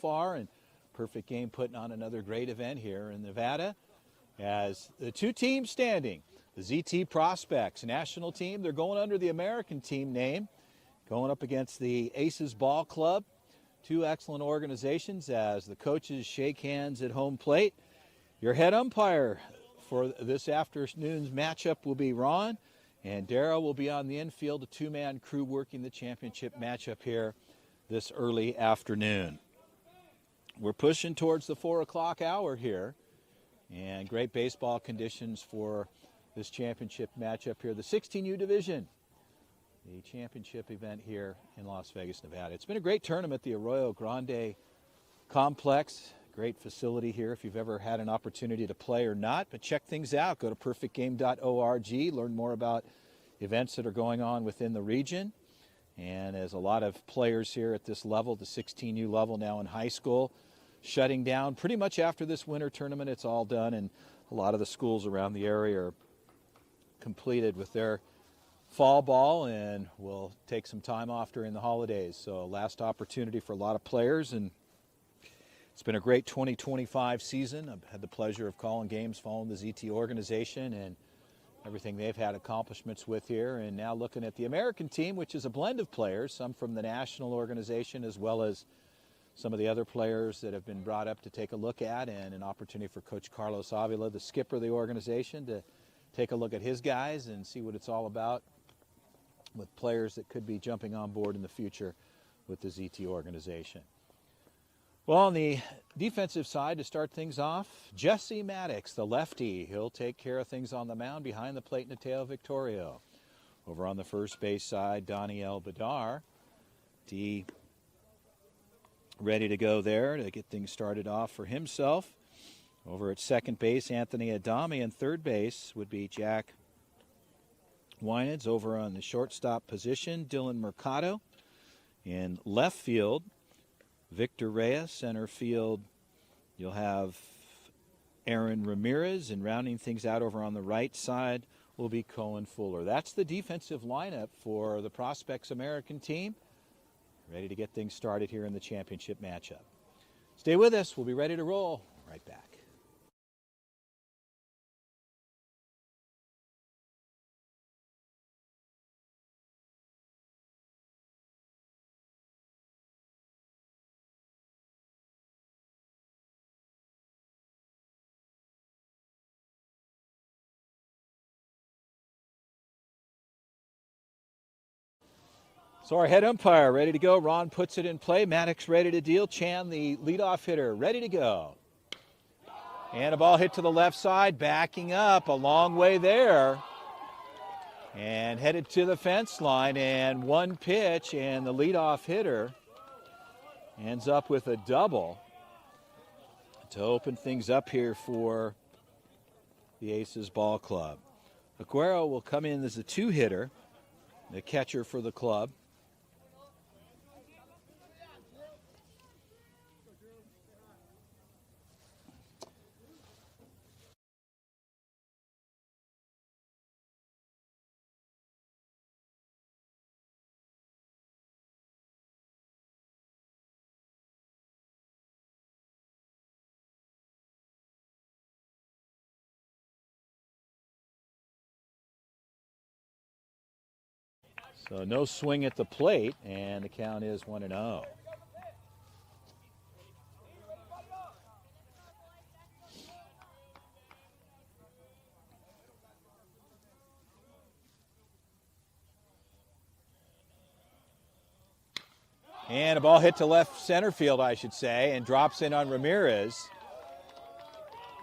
far, and Perfect Game putting on another great event here in Nevada. As the two teams standing, the ZT Prospects national team, they're going under the American team name, going up against the Aces Ball Club. Two excellent organizations as the coaches shake hands at home plate. Your head umpire for this afternoon's matchup will be Ron, and Darrell will be on the infield, a two-man crew working the championship matchup here this early afternoon. We're pushing towards the 4 o'clock hour here, and great baseball conditions for this championship matchup here. The 16U division, the championship event here in Las Vegas, Nevada. It's been a great tournament, the Arroyo Grande Complex. Great facility here if you've ever had an opportunity to play or not. But check things out. Go to perfectgame.org. Learn more about events that are going on within the region. And as a lot of players here at this level, the 16U level now in high school, shutting down pretty much after this winter tournament. It's all done, and a lot of the schools around the area are completed with their fall ball and will take some time off during the holidays. So last opportunity for a lot of players, and it's been a great 2025 season. I've had the pleasure of calling games following the ZT organization and everything they've had accomplishments with here. And now looking at the American team, which is a blend of players, some from the national organization as well as some of the other players that have been brought up to take a look at, and an opportunity for Coach Carlos Avila, the skipper of the organization, to take a look at his guys and see what it's all about with players that could be jumping on board in the future with the ZT organization. Well, on the defensive side, to start things off, Jesse Maddox, the lefty. He'll take care of things on the mound behind the plate, Mateo Victorio. Over on the first base side, Daniel Badar. D ready to go there to get things started off for himself. Over at second base, Anthony Adami, and third base would be Jack Winans. Over on the shortstop position, Dylan Mercado. In left field, Victor Reyes. Center field, you'll have Aaron Ramirez, and rounding things out over on the right side will be Cohen Fuller. That's the defensive lineup for the Prospects American team. Ready to get things started here in the championship matchup. Stay with us. We'll be ready to roll right back. So our head umpire ready to go. Ron puts it in play. Maddox ready to deal. Chan, the leadoff hitter, ready to go. And a ball hit to the left side, backing up a long way there. And headed to the fence line, and one pitch, and the leadoff hitter ends up with a double to open things up here for the Aces Ball Club. Aguero will come in as a two-hitter, the catcher for the club. So no swing at the plate, and the count is 1-0. And a ball hit to left center field, I should say, and drops in on Ramirez.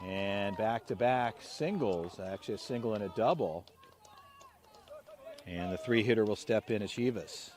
And back-to-back singles, actually a single and a double. And the three-hitter will step in as Chivas.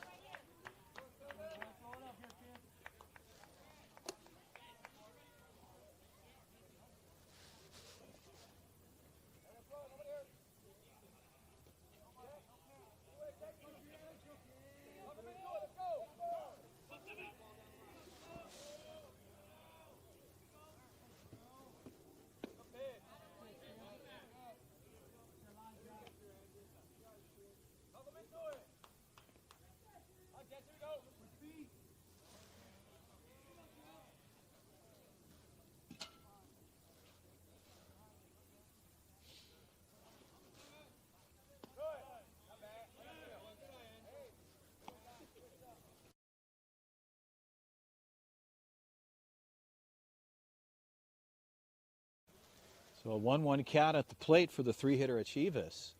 So a 1-1 count at the plate for the three-hitter Achievas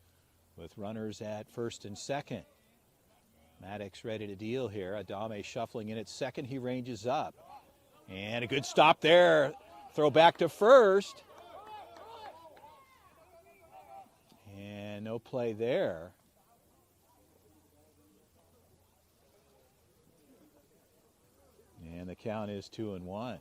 with runners at first and second. Maddox ready to deal here. Adame shuffling in at second. He ranges up. And a good stop there. Throw back to first. And no play there. And the count is 2-1.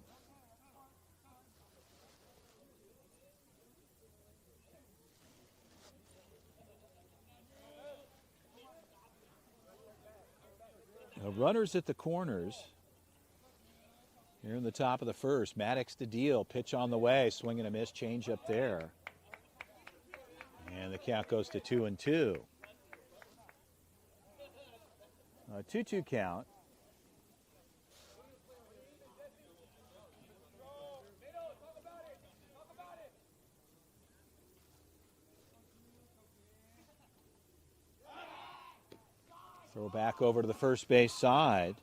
Now runners at the corners. Here in the top of the first. Maddox to deal. Pitch on the way. Swing and a miss. Change up there. And the count goes to 2-2. A 2-2 count. Throw back over to the first base side.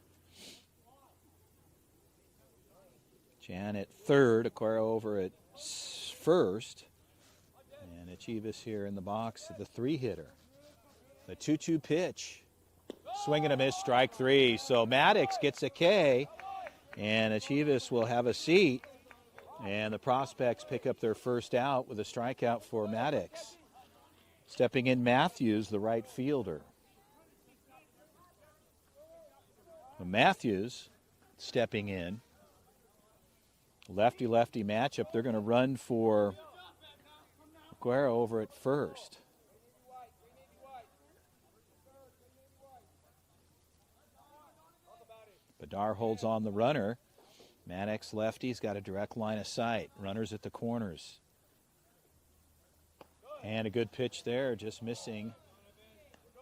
Jan at third, Aquara over at first. And Achievas here in the box at the three-hitter. The 2-2 pitch. Swing and a miss, strike three. So Maddox gets a K, and Achievas will have a seat. And the Prospects pick up their first out with a strikeout for Maddox. Stepping in Matthews, the right fielder. Matthews stepping in. Lefty-lefty matchup. They're going to run for Aguero over at first. Bedar holds on the runner. Maddox lefty's got a direct line of sight. Runners at the corners. And a good pitch there, just missing.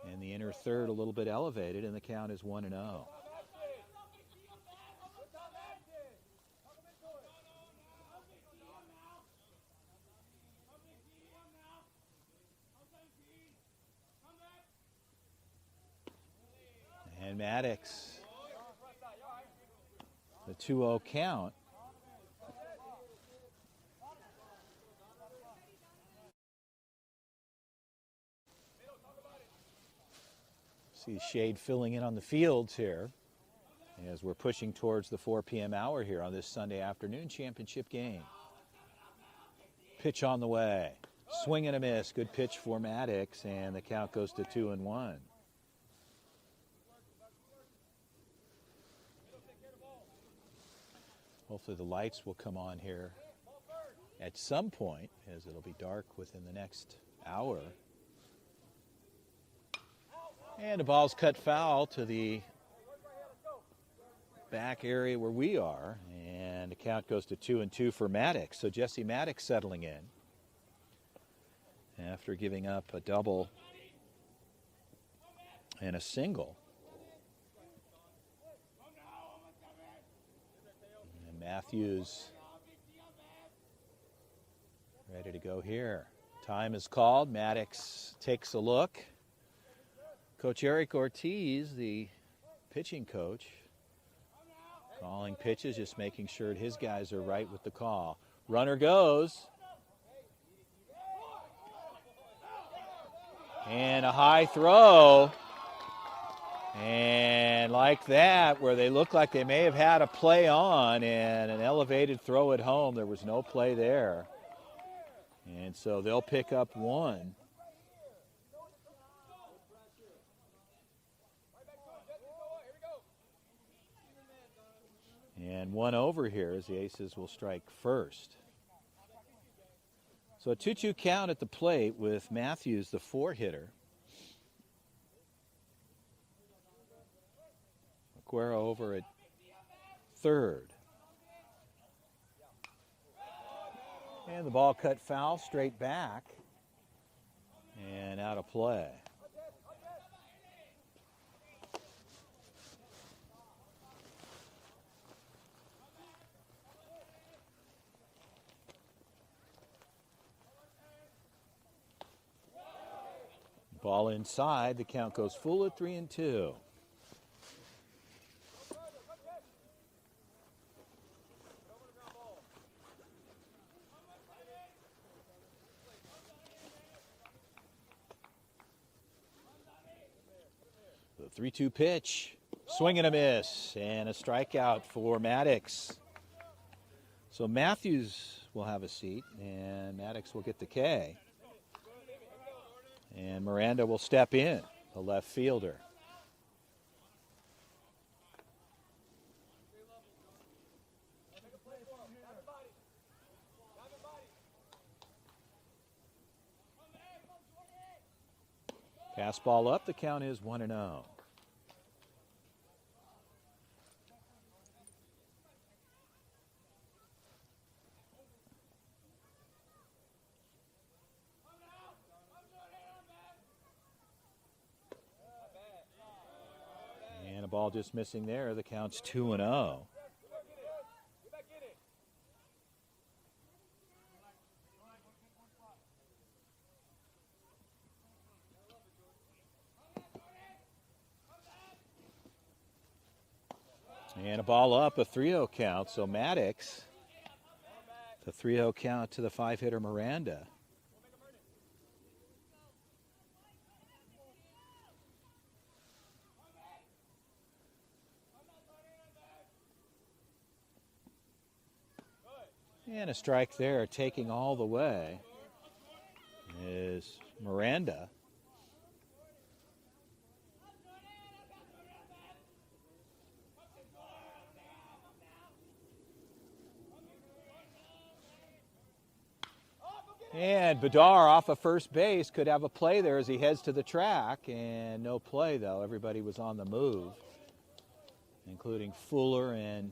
And the inner third a little bit elevated, and the count is 1-0. And Maddox, the 2-0 count. See shade filling in on the fields here as we're pushing towards the 4 p.m. hour here on this Sunday afternoon championship game. Pitch on the way. Swing and a miss. Good pitch for Maddox, and the count goes to 2-1. Hopefully the lights will come on here at some point, as it'll be dark within the next hour. And the ball's cut foul to the back area where we are, and the count goes to 2-2 for Maddox. So Jesse Maddox settling in after giving up a double and a single. Matthews ready to go here. Time is called. Maddox takes a look. Coach Eric Ortiz, the pitching coach, calling pitches, just making sure his guys are right with the call. Runner goes. And a high throw. And like that, where they look like they may have had a play on and an elevated throw at home, there was no play there. And so they'll pick up one. And one over here as the Aces will strike first. So a 2-2 count at the plate with Matthews, the four-hitter. Aguero over at third. And the ball cut foul, straight back. And out of play. Ball inside, the count goes full at 3-2. The 3-2 pitch. Swing and a miss. And a strikeout for Maddox. So Matthews will have a seat, and Maddox will get the K. And Miranda will step in, the left fielder. Fastball up, the count is 1-0. And a ball just missing there, the count's 2-0. And a ball up, a 3-0 count. So Maddox, the 3-0 count to the 5-hitter Miranda. And a strike there, taking all the way, is Miranda. And Bedar off of first base could have a play there as he heads to the track, and no play though. Everybody was on the move, including Fuller and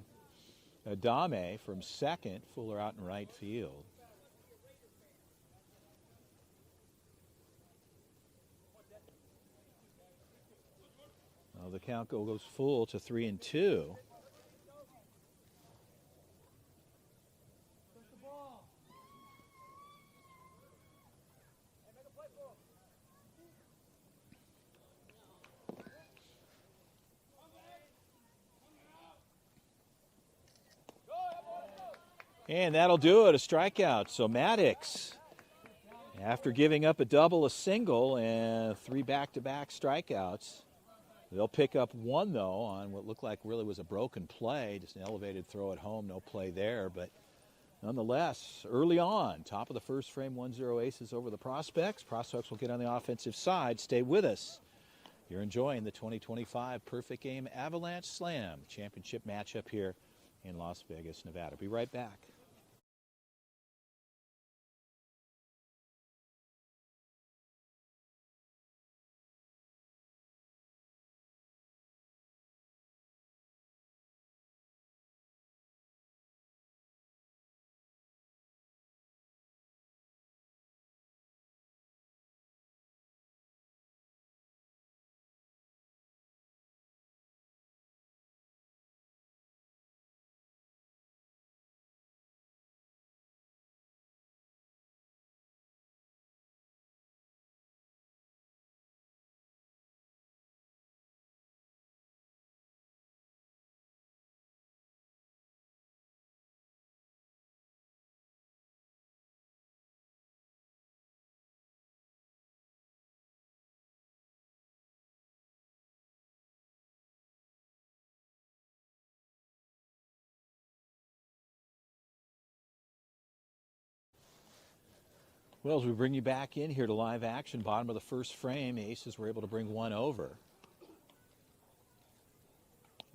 Adame from second. Fuller out in right field. Well, the count goes full to 3-2. And that'll do it, a strikeout. So Maddox, after giving up a double, a single, and 3 back-to-back strikeouts, they'll pick up 1, though, on what looked like really was a broken play, just an elevated throw at home, no play there. But nonetheless, early on, top of the first frame, 1-0 Aces over the Prospects. Prospects will get on the offensive side. Stay with us. You're enjoying the 2025 Perfect Game Avalanche Slam Championship matchup here in Las Vegas, Nevada. Be right back. Well, as we bring you back in here to live action, bottom of the first frame, the Aces were able to bring 1 over,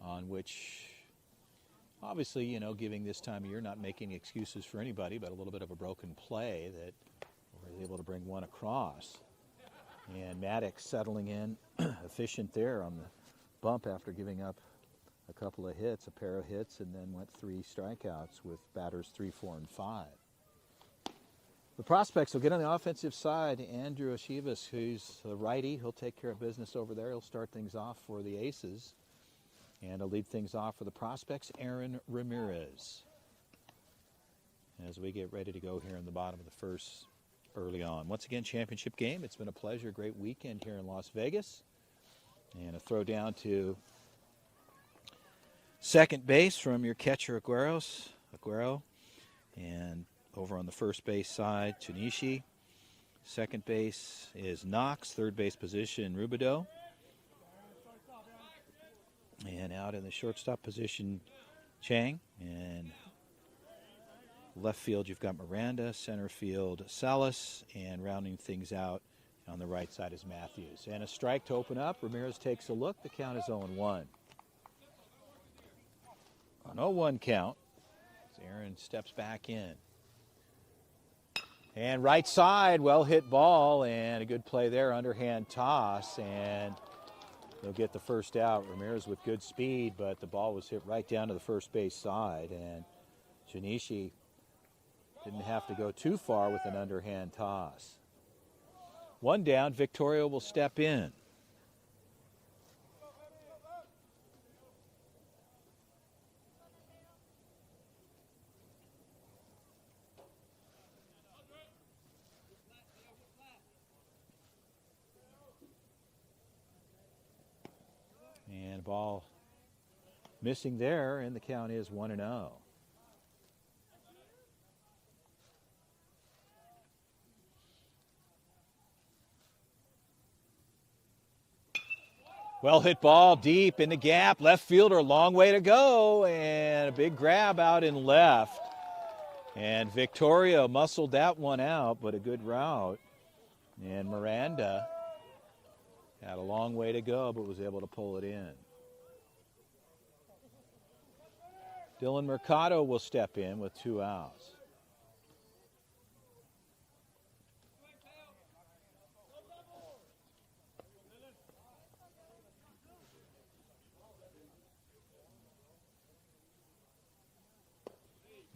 on which, obviously, you know, giving this time of year, not making excuses for anybody, but a little bit of a broken play that was able to bring 1 across. And Maddox settling in, efficient there on the bump after giving up a couple of hits, a pair of hits, and then went 3 strikeouts with batters 3, 4, and 5. The Prospects will get on the offensive side. Andrew Ashivas, who's the righty, he'll take care of business over there. He'll start things off for the Aces. And to lead things off for the Prospects, Aaron Ramirez. As we get ready to go here in the bottom of the first early on. Once again, championship game. It's been a pleasure. Great weekend here in Las Vegas. And a throw down to second base from your catcher, Aguero. And over on the first base side, Chinichi. Second base is Knox. Third base position, Rubido. And out in the shortstop position, Chang. And left field, you've got Miranda. Center field, Salas. And rounding things out on the right side is Matthews. And a strike to open up. Ramirez takes a look. The count is 0-1. An 0-1 count. Aaron steps back in. And right side, well hit ball, and a good play there, underhand toss, and they'll get the first out. Ramirez with good speed, but the ball was hit right down to the first base side, and Janishi didn't have to go too far with an underhand toss. One down, Victoria will step in. And ball missing there, and the count is 1-0. Well hit ball deep in the gap. Left fielder, a long way to go, and a big grab out in left. And Victoria muscled that one out, but a good route. And Miranda had a long way to go, but was able to pull it in. Dylan Mercado will step in with 2 outs.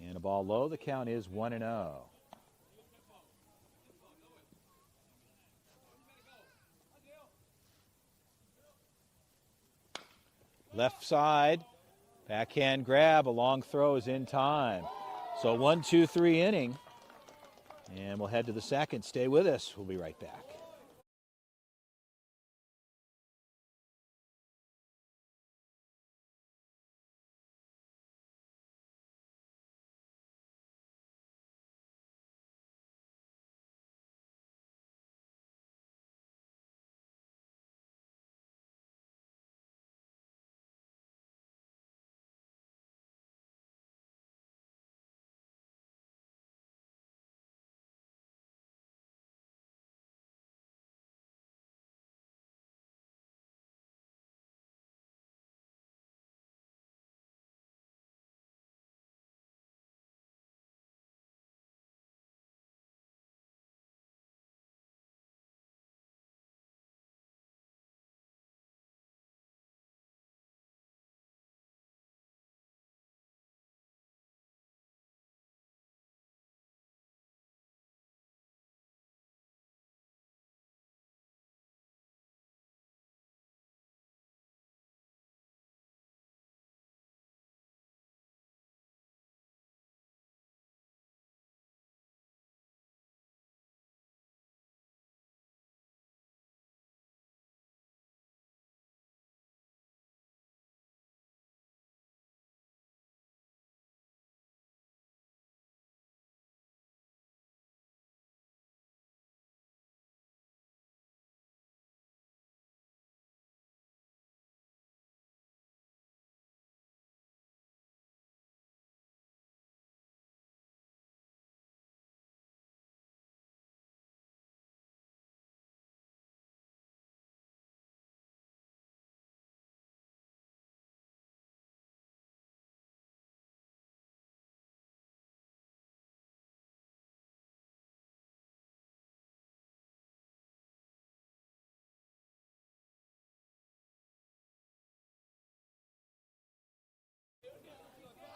And a ball low, the count is 1-0. Left side, backhand grab, a long throw is in time. So 1-2-3 inning. And we'll head to the second. Stay with us. We'll be right back.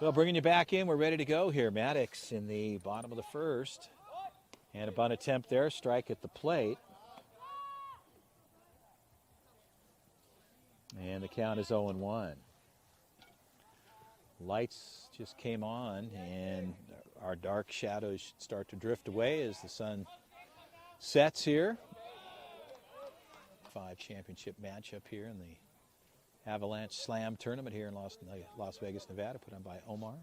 Well, bringing you back in, we're ready to go here. Maddox in the bottom of the first. And a bunt attempt there, strike at the plate. And the count is 0-1. Lights just came on, and our dark shadows should start to drift away as the sun sets here. 5 championship matchup here in the Avalanche Slam tournament here in Las Vegas, Nevada, put on by Omar.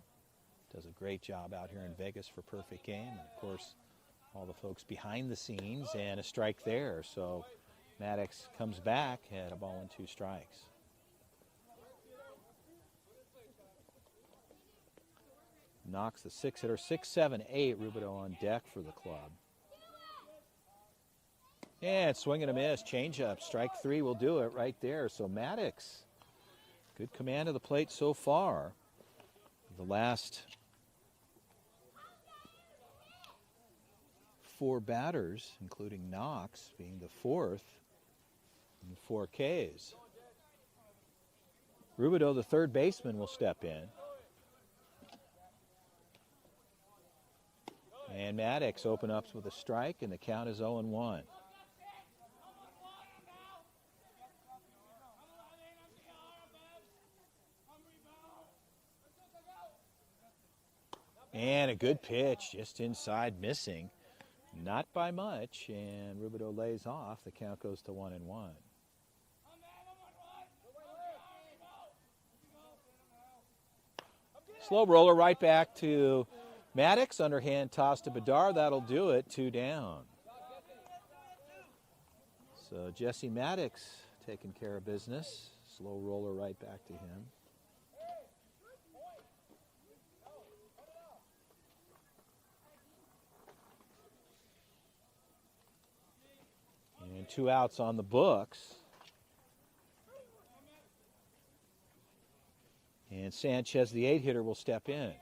Does a great job out here in Vegas for Perfect Game. And of course, all the folks behind the scenes, and a strike there. So Maddox comes back, had a ball and 2 strikes. Knocks the 6-hitter, 6-7-8. Rubidoux on deck for the club. And swing and a miss. Changeup. Strike 3 will do it right there. So Maddox, good command of the plate so far. The last 4 batters, including Knox, being the 4th in 4 Ks. Rubidoux, the third baseman, will step in. And Maddox open up with a strike, and the count is 0-1. And a good pitch, just inside, missing. Not by much, and Rubidoux lays off. The count goes to 1-1. Slow roller right back to Maddox. Underhand toss to Bedard. That'll do it. 2 down. So Jesse Maddox taking care of business. Slow roller right back to him. And 2 outs on the books. And Sanchez, the 8-hitter, will step in.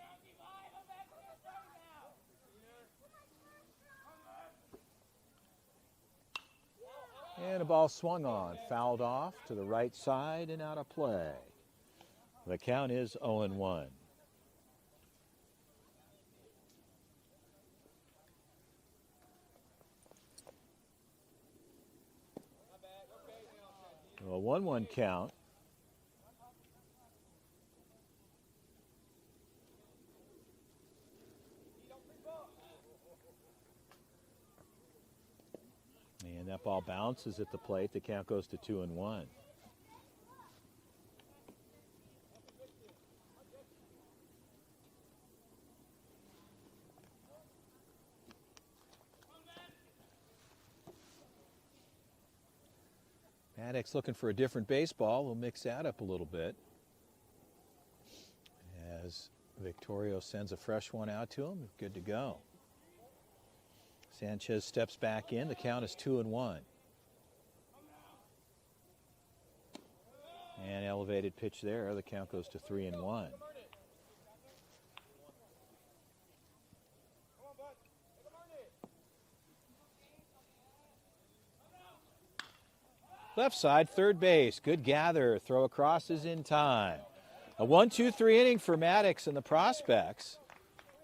And a ball swung on, fouled off to the right side and out of play. The count is 0-1. A 1-1 count. And that ball bounces at the plate. The count goes to 2-1. Maddox looking for a different baseball. We'll mix that up a little bit as Victorio sends a fresh one out to him. Good to go. Sanchez steps back in. The count is 2-1. And elevated pitch there. The count goes to 3-1. Left side, third base. Good gather. Throw across is in time. A 1-2-3 inning for Maddox and the Prospects.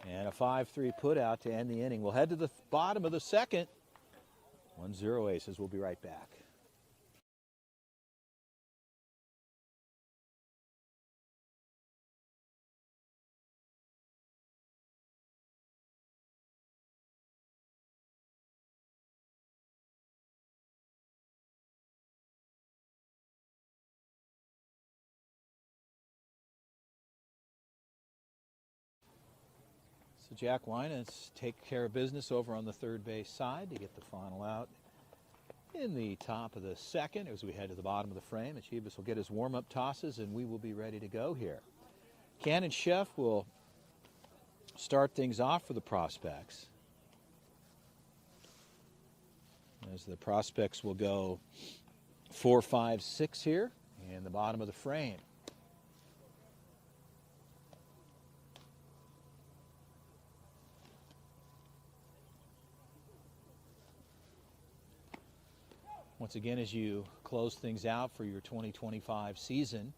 And a 5-3 put out to end the inning. We'll head to the bottom of the second. 1-0 Aces. We'll be right back. So Jack Winans take care of business over on the third base side to get the final out in the top of the second as we head to the bottom of the frame. Achievis will get his warm-up tosses, and we will be ready to go here. Cannon Chef will start things off for the Prospects, as the Prospects will go 4, 5, 6 here in the bottom of the frame. Once again, as you close things out for your 2025 season,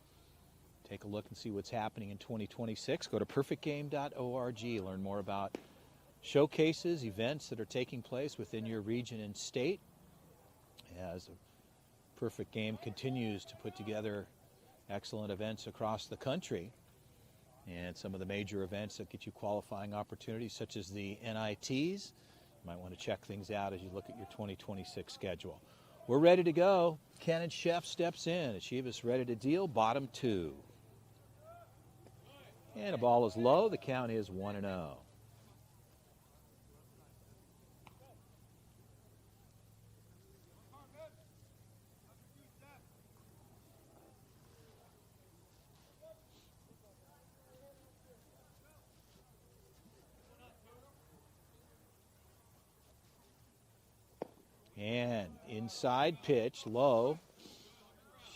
take a look and see what's happening in 2026. Go to perfectgame.org. Learn more about showcases, events that are taking place within your region and state, as Perfect Game continues to put together excellent events across the country, and some of the major events that get you qualifying opportunities, such as the NITs. You might want to check things out as you look at your 2026 schedule. We're ready to go. Cannon Chef steps in. Achievis ready to deal. Bottom 2. And a ball is low. The count is 1-0. And inside pitch, low.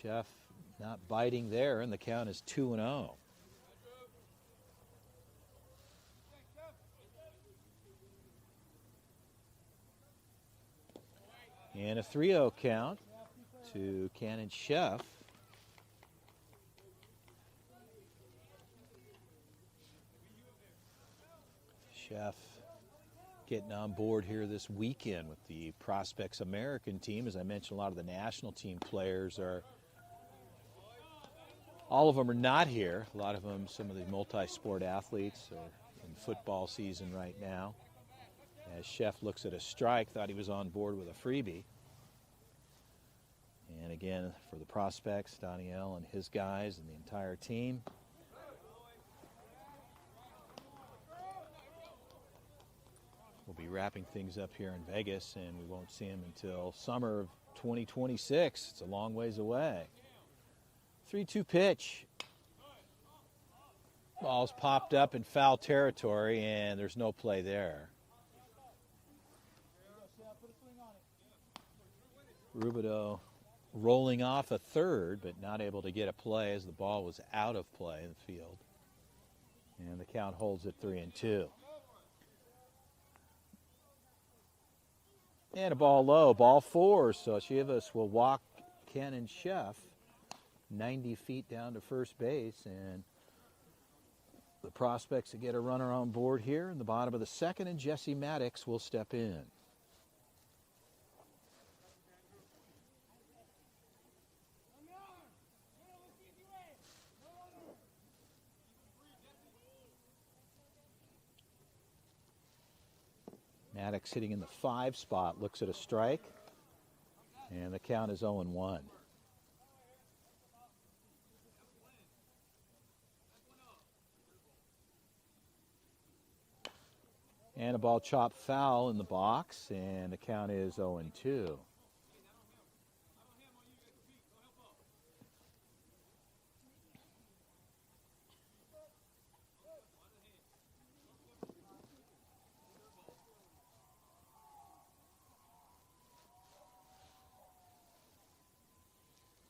Chef not biting there, and the count is 2-0. And a 3-0 count to Cannon Chef. Chef getting on board here this weekend with the Prospects American team. As I mentioned, a lot of the national team players are, all of them are not here. A lot of them, some of the multi-sport athletes are in football season right now. As Chef looks at a strike, thought he was on board with a freebie. And again, for the Prospects, Daniel and his guys and the entire team. We'll be wrapping things up here in Vegas, and we won't see him until summer of 2026. It's a long ways away. 3-2 pitch. Ball's popped up in foul territory, and there's no play there. Rubidoux rolling off a third, but not able to get a play as the ball was out of play in the field. And the count holds at 3-2. And a ball low, ball 4. So Chivas will walk Cannon Chef 90 feet down to first base, and the Prospects to get a runner on board here in the bottom of the second, and Jesse Maddox will step in. Maddox sitting in the 5 spot, looks at a strike, and the count is 0-1. And a ball chopped foul in the box, and the count is 0-2.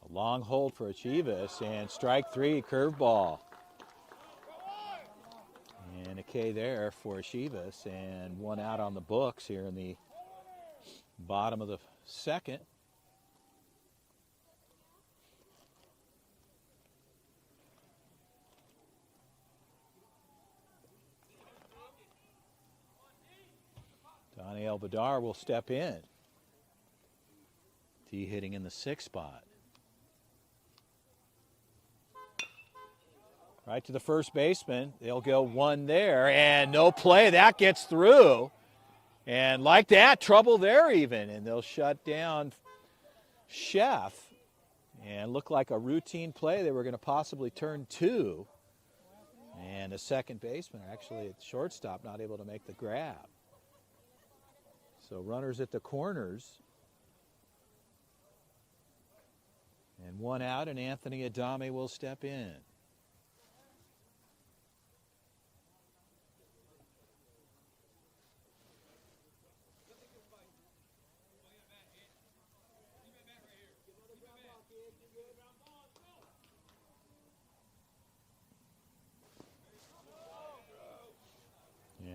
A long hold for Chivas, and strike 3, curveball. And a K there for Chivas, and 1 out on the books here in the bottom of the second. Daniel Badar will step in. T hitting in the 6 spot. Right to the first baseman. They'll go 1 there, and no play. That gets through. And like that, trouble there even. And they'll shut down Chef. And look like a routine play. They were going to possibly turn 2. And a second baseman, actually at shortstop, not able to make the grab. So runners at the corners. And 1 out, and Anthony Adame will step in.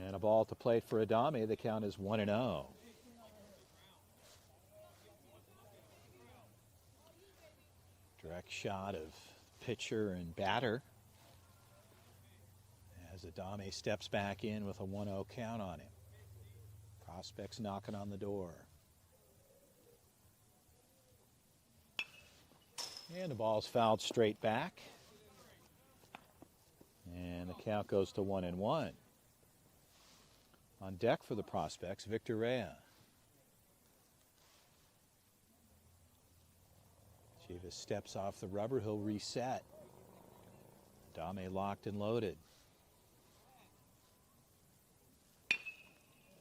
And a ball to plate for Adame. The count is 1-0. Direct shot of pitcher and batter as Adame steps back in with a 1-0 count on him. Prospects knocking on the door. And the ball's fouled straight back. And the count goes to 1-1. On deck for the Prospects, Victor Rea. Chivas steps off the rubber, he'll reset. Adame locked and loaded.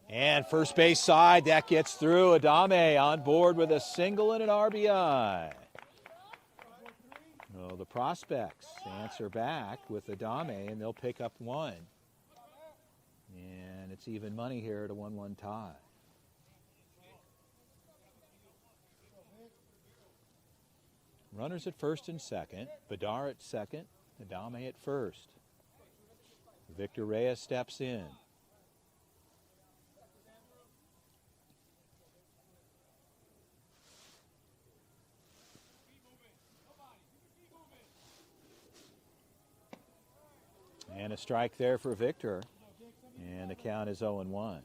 And first base side, that gets through. Adame on board with a single and an RBI. Well, the Prospects answer back with Adame, and they'll pick up 1. And it's even money here at a 1-1 tie. Runners at first and second. Bedard at second. Adame at first. Victor Reyes steps in. And a strike there for Victor. And the count is 0-1.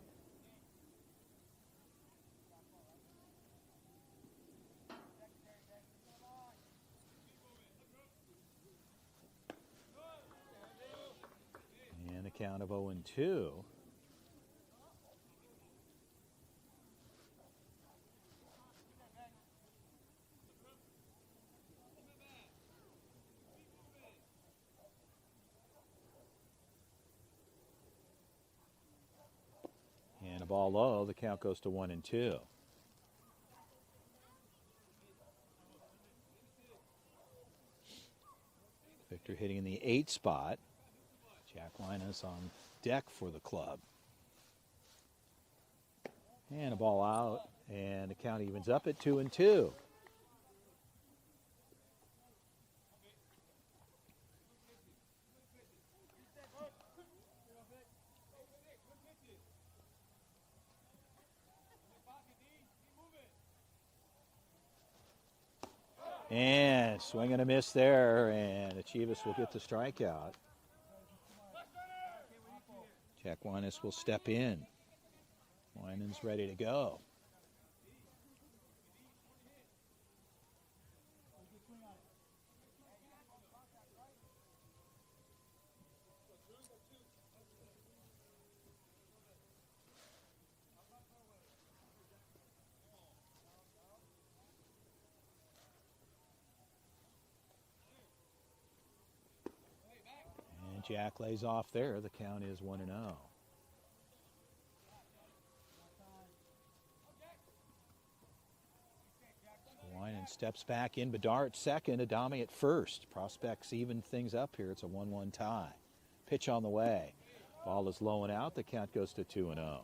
And a count of 0-2. And a ball low, the count goes to 1-2. Victor hitting in the 8 spot. Jack Linus on deck for the club. And a ball out, and the count evens up at 2-2. And swing and a miss there, and Achivas will get the strikeout. Jack Linus will step in. Winans ready to go. And Jack lays off there. The count is 1-0. Winan steps back in. Bedard at second. Adame at first. Prospects even things up here. It's a 1-1 tie. Pitch on the way. Ball is low and out. The count goes to 2-0.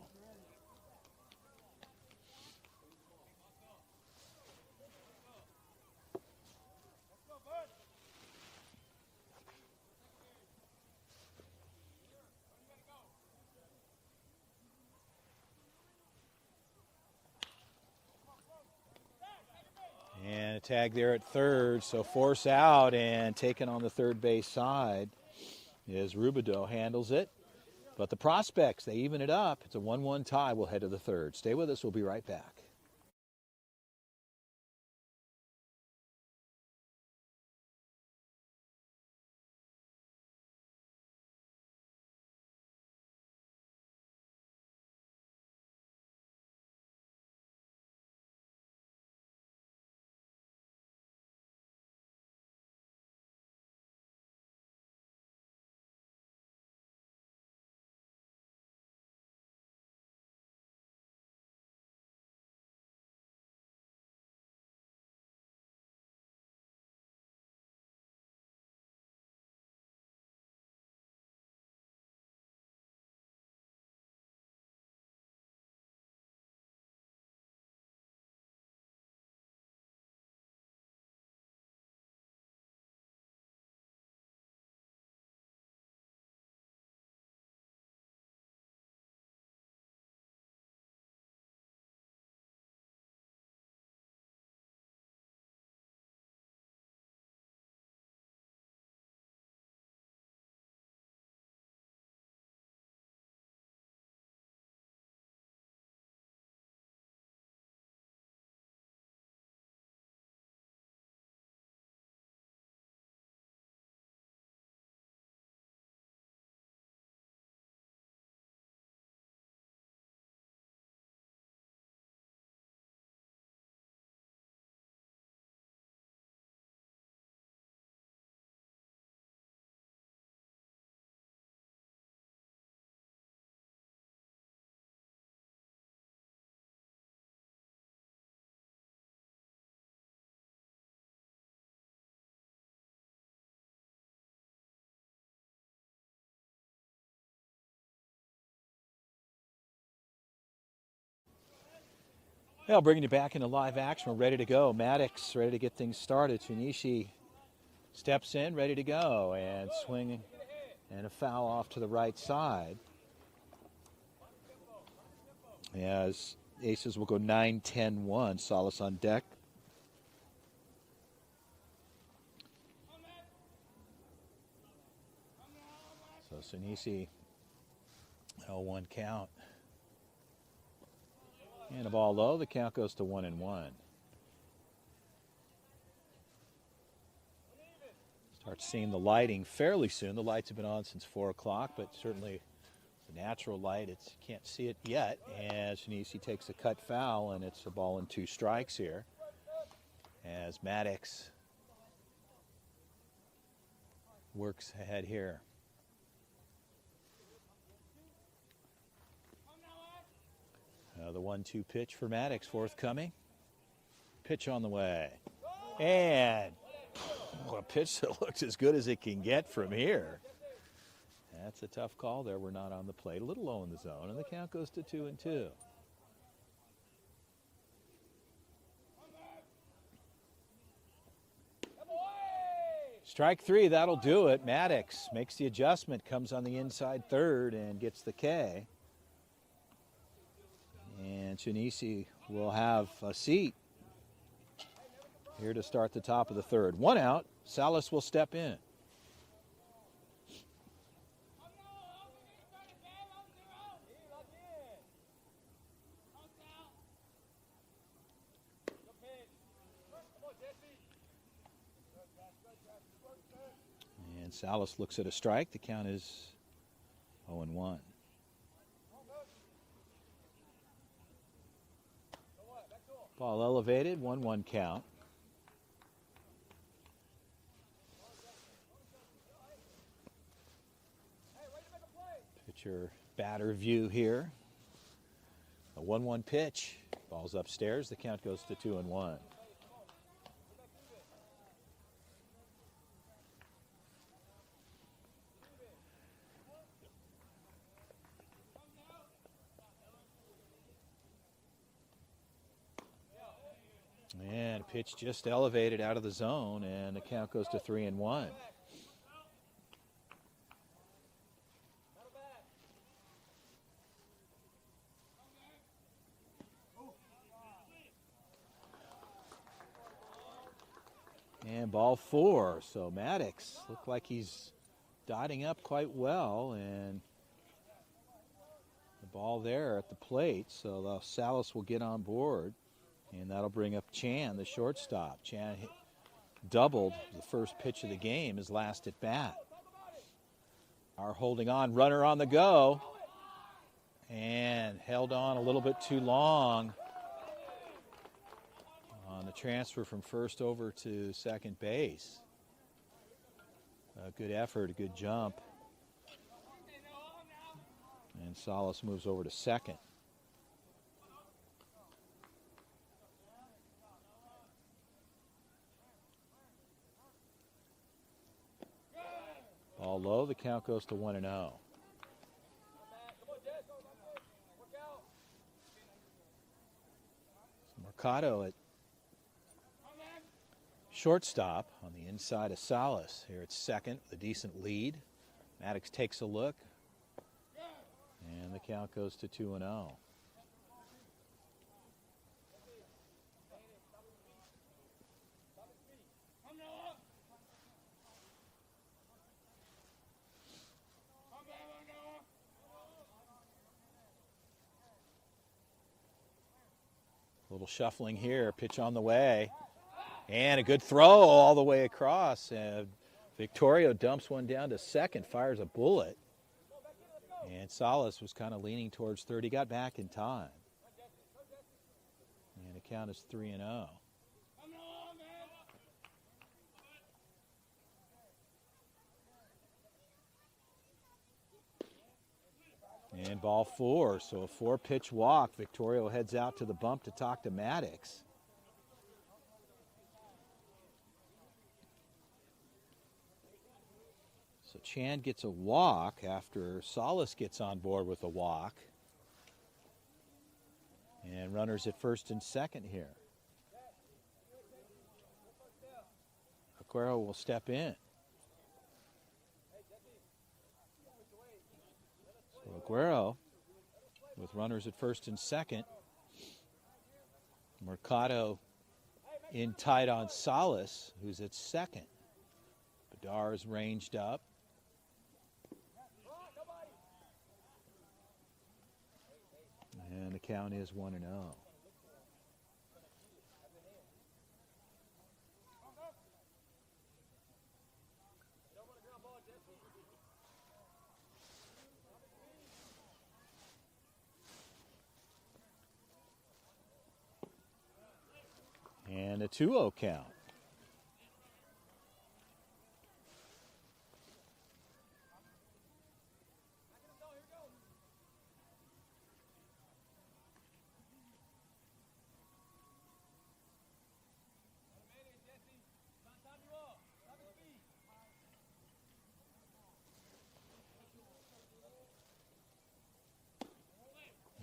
And a tag there at third, so force out, and taken on the third base side is Rubidoux, handles it. But the Prospects, they even it up. It's a 1-1 tie. We'll head to the third. Stay with us. We'll be right back. Well, bringing you back into live action. We're ready to go. Maddox ready to get things started. Shinichi steps in, ready to go, and swinging, and a foul off to the right side. As Aces will go 9-10-1. Salas on deck. So Shinichi, 0-1 count. And a ball low, the count goes to 1-1. Start seeing the lighting fairly soon. The lights have been on since 4 o'clock, but certainly the natural light, you can't see it yet. As Shinichi takes a cut foul, and it's a ball and 2 strikes here. As Maddox works ahead here. The 1-2 pitch for Maddox forthcoming. Pitch on the way. And a pitch that looks as good as it can get from here. That's a tough call there. We're not on the plate. A little low in the zone, and the count goes to 2-2. Strike 3, that'll do it. Maddox makes the adjustment, comes on the inside third, and gets the K. And Shinichi will have a seat here to start the top of the third. 1 out. Salas will step in. And Salas looks at a strike. The count is 0-1. Ball elevated, 1-1 count. Pitcher batter view here. A 1-1 pitch. Ball's upstairs. The count goes to 2-1. And pitch just elevated out of the zone, and the count goes to 3-1. And ball 4. So Maddox looked like he's dotting up quite well, and the ball there at the plate. So Salas will get on board. And that'll bring up Chan, the shortstop. Chan doubled the first pitch of the game, his last at bat. Our holding on, runner on the go. And held on a little bit too long on the transfer from first over to second base. A good effort, a good jump. And Salas moves over to second. Ball low, the count goes to 1-0. Mercado at shortstop on the inside of Salas. Here at second, a decent lead. Maddox takes a look, and the count goes to 2-0. A little shuffling here, pitch on the way, and a good throw all the way across. Victorio dumps one down to second, fires a bullet, and Salas was kind of leaning towards third. He got back in time, and the count is 3-0. And ball 4, so a 4-pitch walk. Victorio heads out to the bump to talk to Maddox. So Chan gets a walk after Salas gets on board with a walk. And runners at first and second here. Aguero will step in. So Aguero with runners at first and second. Mercado in tight on Salas, who's at second. Badar is ranged up. And the count is 1-0. And a 2-0 count.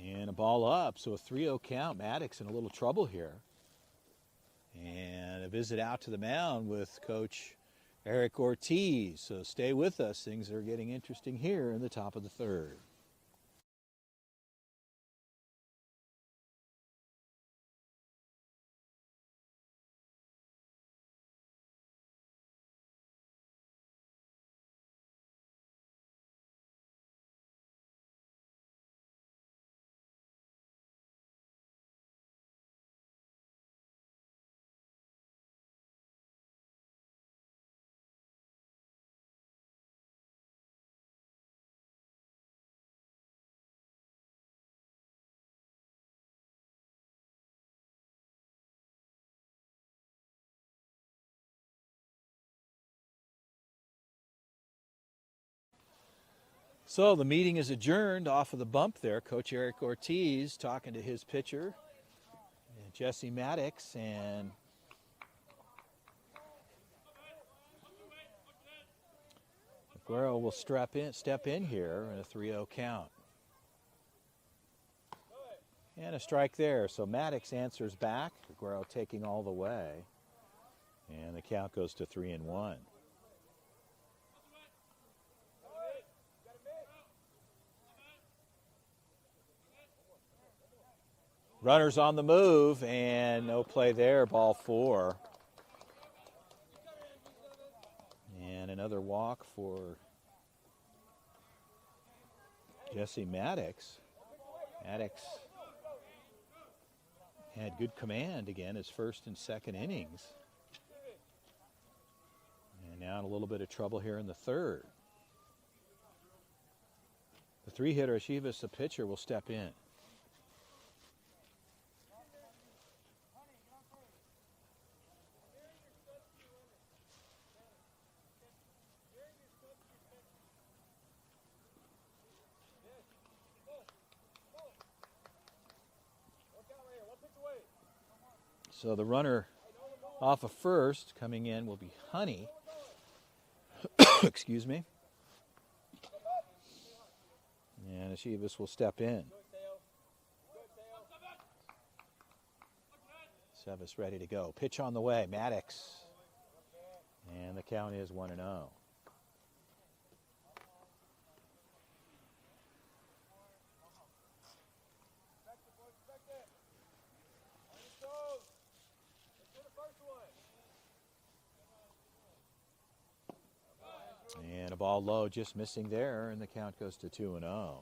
And a ball up, so a 3-0 count. Maddox in a little trouble here. And a visit out to the mound with Coach Eric Ortiz. So stay with us. Things are getting interesting here in the top of the third. So the meeting is adjourned off of the bump there. Coach Eric Ortiz talking to his pitcher, Jesse Maddox, and Aguero will step in here in a 3-0 count. And a strike there. So Maddox answers back. Aguero taking all the way. And the count goes to 3-1. Runners on the move, and no play there, ball 4. And another walk for Jesse Maddox. Maddox had good command again his first and second innings. And now in a little bit of trouble here in the third. The 3-hitter, Chivas, the pitcher, will step in. So the runner off of first coming in will be Honey. Excuse me. And Chivas will step in. Sevis ready to go. Pitch on the way. Maddox. And the count is 1-0. And a ball low, just missing there, and the count goes to 2-0.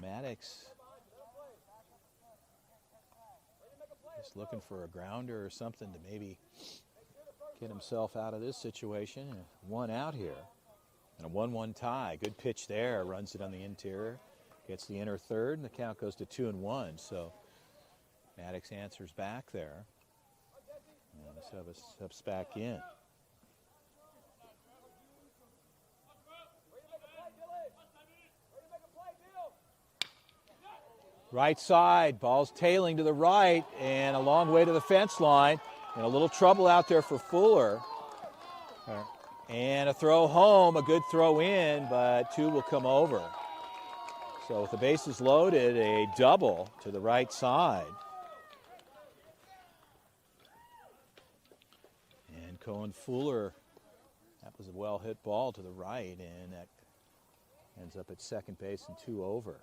Maddox just looking for a grounder or something to maybe get himself out of this situation. One out here, and a 1-1 tie. Good pitch there, runs it on the interior, gets the inner third, and the count goes to 2-1. So Maddox answers back there, and Sevis steps back in. Right side, ball's tailing to the right and a long way to the fence line. And a little trouble out there for Fuller. And a throw home, a good throw in, but 2 will come over. So with the bases loaded, a double to the right side. And Cohen Fuller, that was a well-hit ball to the right, and that ends up at second base and 2 over.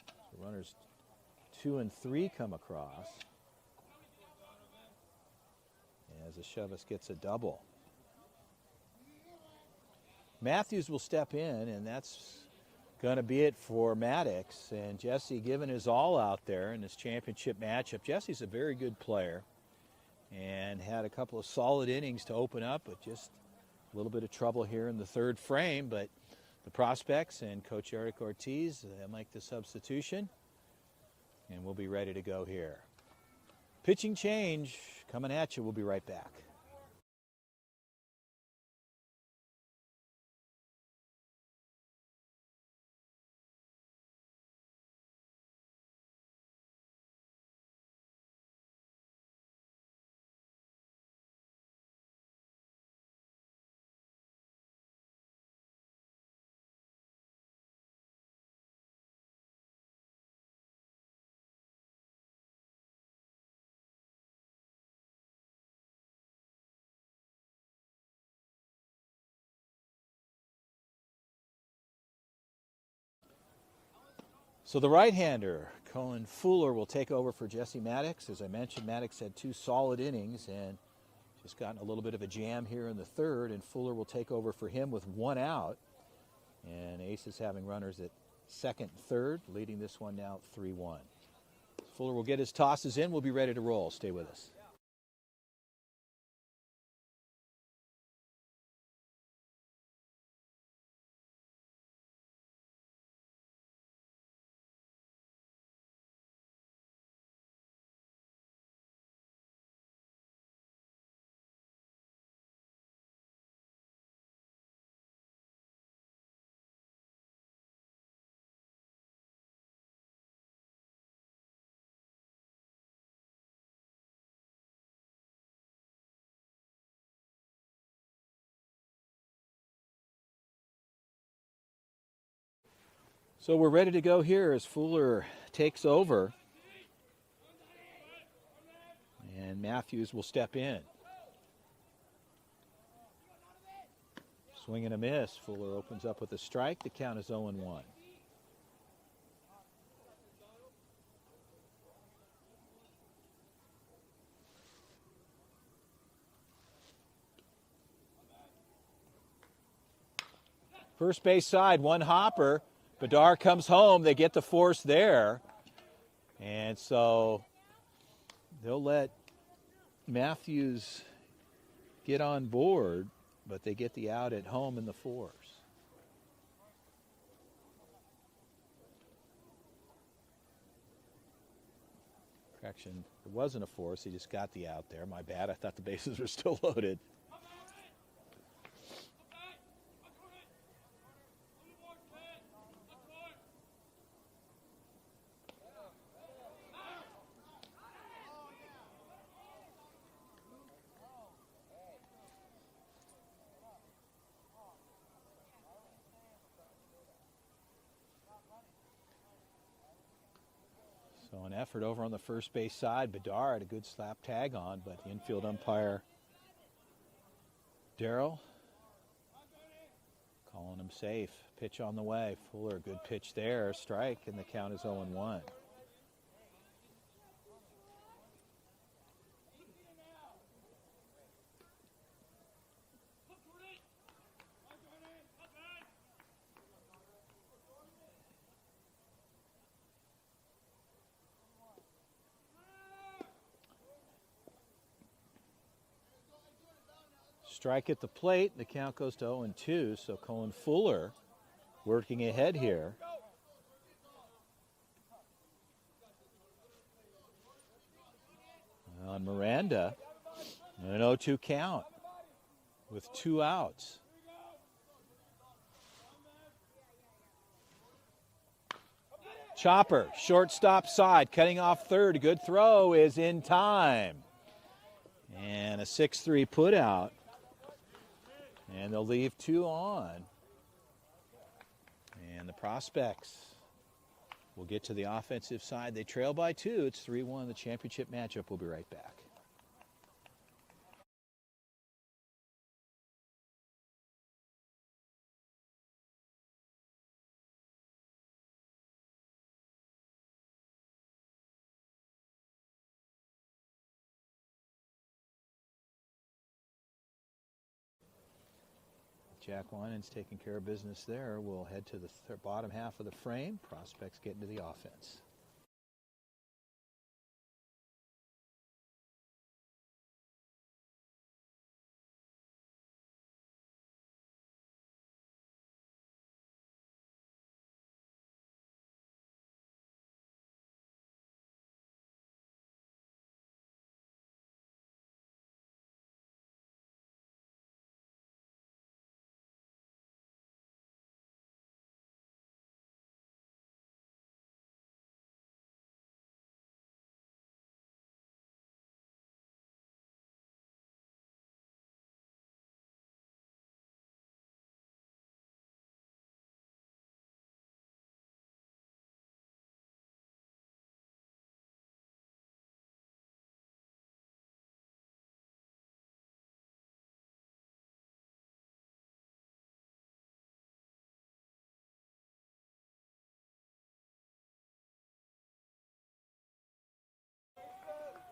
So runners 2 and 3 come across as Chavez gets a double. Matthews will step in, and that's going to be it for Maddox. And Jesse giving his all out there in this championship matchup. Jesse's a very good player and had a couple of solid innings to open up, but just a little bit of trouble here in the third frame. But the prospects and Coach Eric Ortiz make the substitution, and we'll be ready to go here. Pitching change coming at you. We'll be right back. So the right-hander, Cohen Fuller, will take over for Jesse Maddox. As I mentioned, Maddox had 2 solid innings and just gotten a little bit of a jam here in the third, and Fuller will take over for him with 1 out. And Ace is having runners at second and third, leading this one now 3-1. Fuller will get his tosses in. We'll be ready to roll. Stay with us. So we're ready to go here as Fuller takes over. And Matthews will step in. Swing and a miss. Fuller opens up with a strike. The count is 0-1. First base side, 1 hopper. Bedard comes home. They get the force there. And so they'll let Matthews get on board, but they get the out at home in the force. Correction, it wasn't a force. He just got the out there. My bad. I thought the bases were still loaded. So an effort over on the first base side. Bedard, a good slap tag on, but the infield umpire, Darrell, calling him safe. Pitch on the way. Fuller, good pitch there. Strike, and the count is 0-1. Strike at the plate. The count goes to 0-2. So Cohen Fuller working ahead here. On Miranda, an 0-2 count with 2 outs. Chopper, shortstop side, cutting off third. A good throw is in time. And a 6-3 put out. And they'll leave 2 on. And the Prospects will get to the offensive side. They trail by 2. It's 3-1. The championship matchup. We'll be right back. Jack Winans taking care of business there. We'll head to the bottom half of the frame. Prospects get into the offense.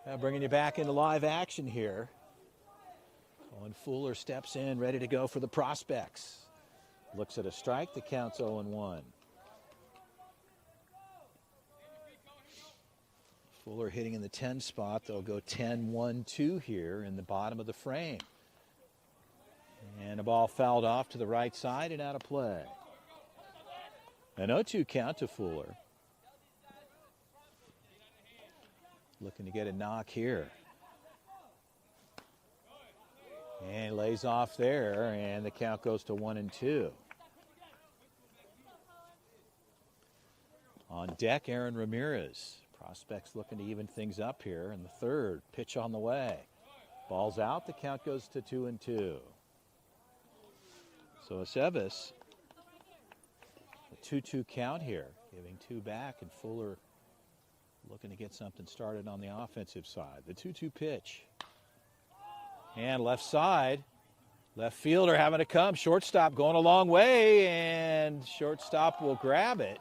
Now bringing you back into live action here. Owen Fuller steps in, ready to go for the Prospects. Looks at a strike, the count's 0-1. Fuller hitting in the 10 spot. They'll go 10-1-2 here in the bottom of the frame. And a ball fouled off to the right side and out of play. An 0-2 count to Fuller. Looking to get a knock here. And lays off there, and the count goes to 1-2. On deck, Aaron Ramirez. Prospects looking to even things up here in the third. Pitch on the way. Ball's out, the count goes to 2-2. So Aceves, a 2-2 count here, giving 2 back, and Fuller looking to get something started on the offensive side. The 2-2 pitch. And left side. Left fielder having to come. Shortstop going a long way, and shortstop will grab it.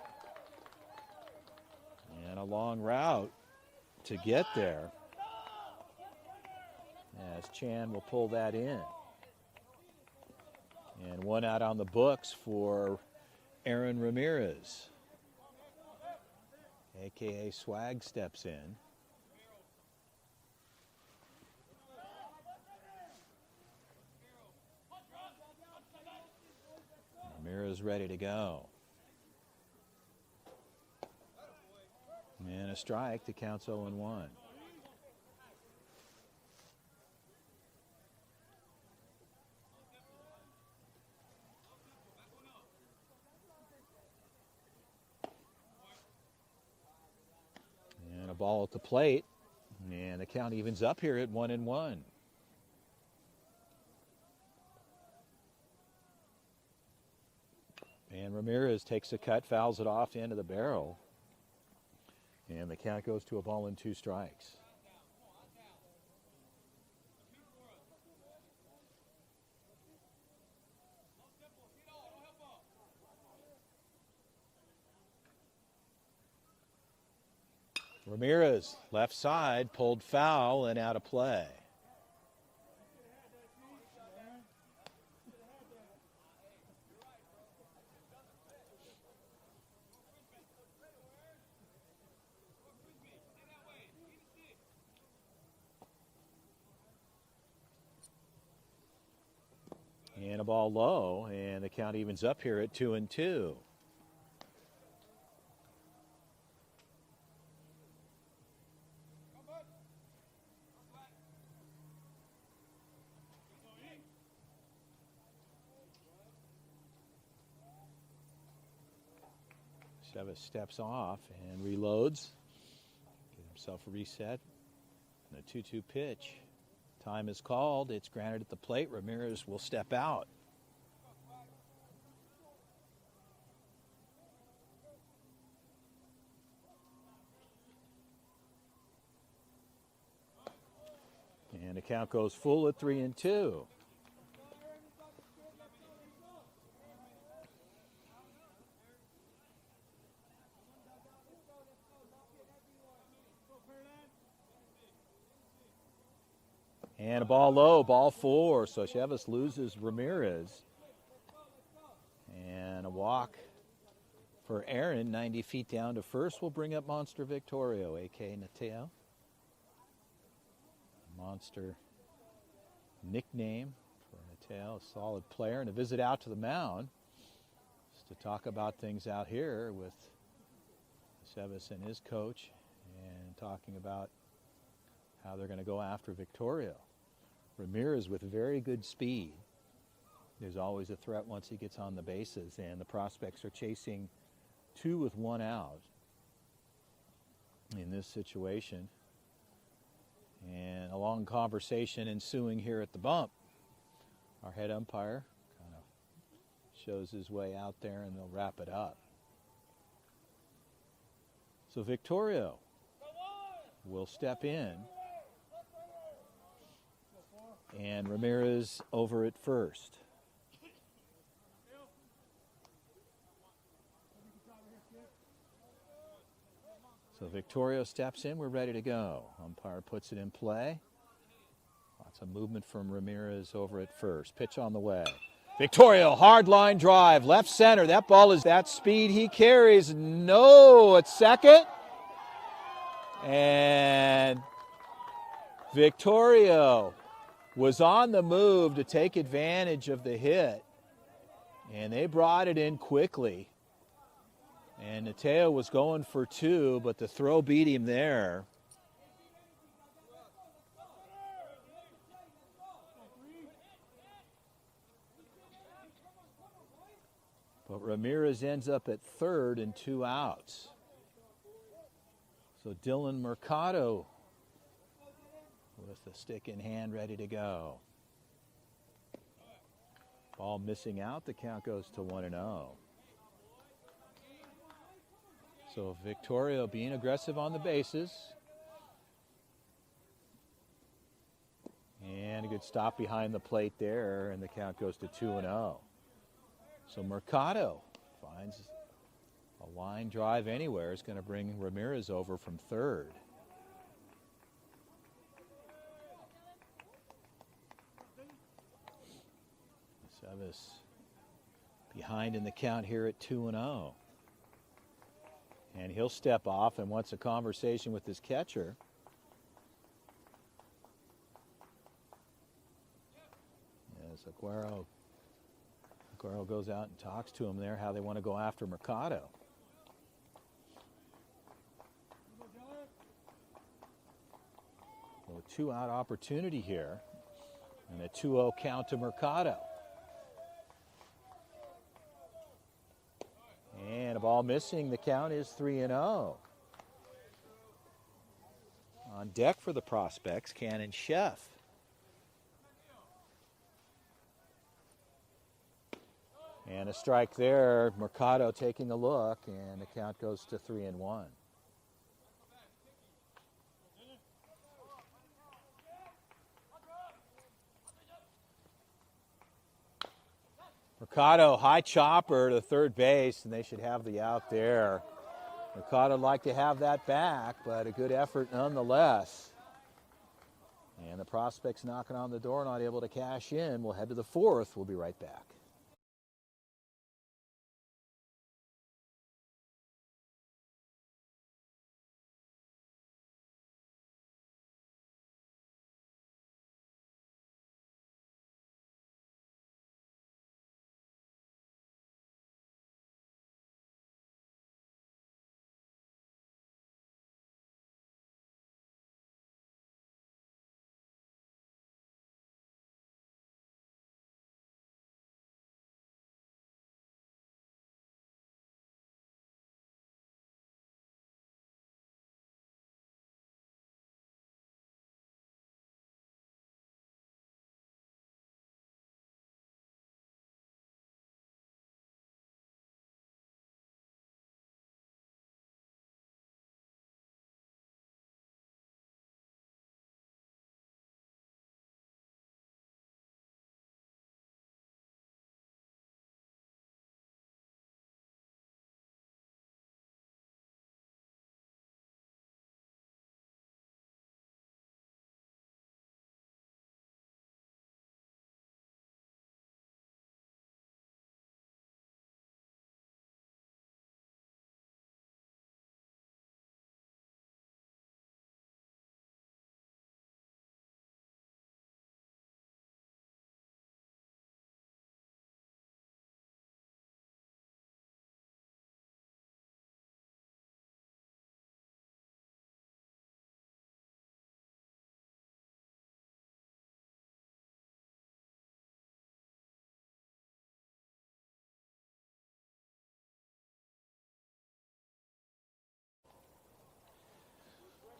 And a long route to get there. As Chan will pull that in. And 1 out on the books for Aaron Ramirez. A.K.A. Swag steps in. Ramirez ready to go. And a strike, the count's 0-1. And a ball at the plate, and the count evens up here at 1-1. And Ramirez takes a cut, fouls it off into the barrel. And the count goes to a ball and 2 strikes. Ramirez, left side, pulled foul and out of play. And a ball low, and the count evens up here at 2-2. Aceves steps off and reloads. Get himself a reset. And a 2-2 pitch. Time is called. It's granted at the plate. Ramirez will step out. the count goes full at 3-2. And a ball low, ball 4. So Chevis loses Ramirez. And a walk for Aaron, 90 feet down to first, will bring up Monster Victorio, a.k.a. Nateo. Monster nickname for Nateo, a solid player. And a visit out to the mound just to talk about things out here with Chevis and his coach and talking about how they're going to go after Victorio. Ramirez with very good speed. There's always a threat once he gets on the bases, and the prospects are chasing 2 with 1 out in this situation. And a long conversation ensuing here at the bump. Our head umpire kind of shows his way out there, and they'll wrap it up. So Victorio will step in. And Ramirez over at first. So Victorio steps in, we're ready to go. Umpire puts it in play. Lots of movement from Ramirez over at first. Pitch on the way. Victorio, hard line drive, left center. That ball is that speed he carries. No, at second. And Victorio was on the move to take advantage of the hit, and they brought it in quickly. And Nateo was going for 2, but the throw beat him there. But Ramirez ends up at third and 2 outs. So Dylan Mercado with the stick in hand, ready to go. Ball missing out. The count goes to 1-0. So Victorio being aggressive on the bases. And a good stop behind the plate there, and the count goes to 2-0. So Mercado finds a line drive anywhere. Is going to bring Ramirez over from third. Chevis behind in the count here at 2-0. And he'll step off and wants a conversation with his catcher. As Aguero goes out and talks to him there, how they want to go after Mercado. So a 2-out opportunity here. And a 2-0 count to Mercado. And a ball missing. The count is 3-0. On deck for the prospects, Cannon Chef. And a strike there. Mercado taking a look, and the count goes to 3-1. Mercado, high chopper to third base, and they should have the out there. Mercado would like to have that back, but a good effort nonetheless. And the prospects knocking on the door, not able to cash in. We'll head to the fourth. We'll be right back.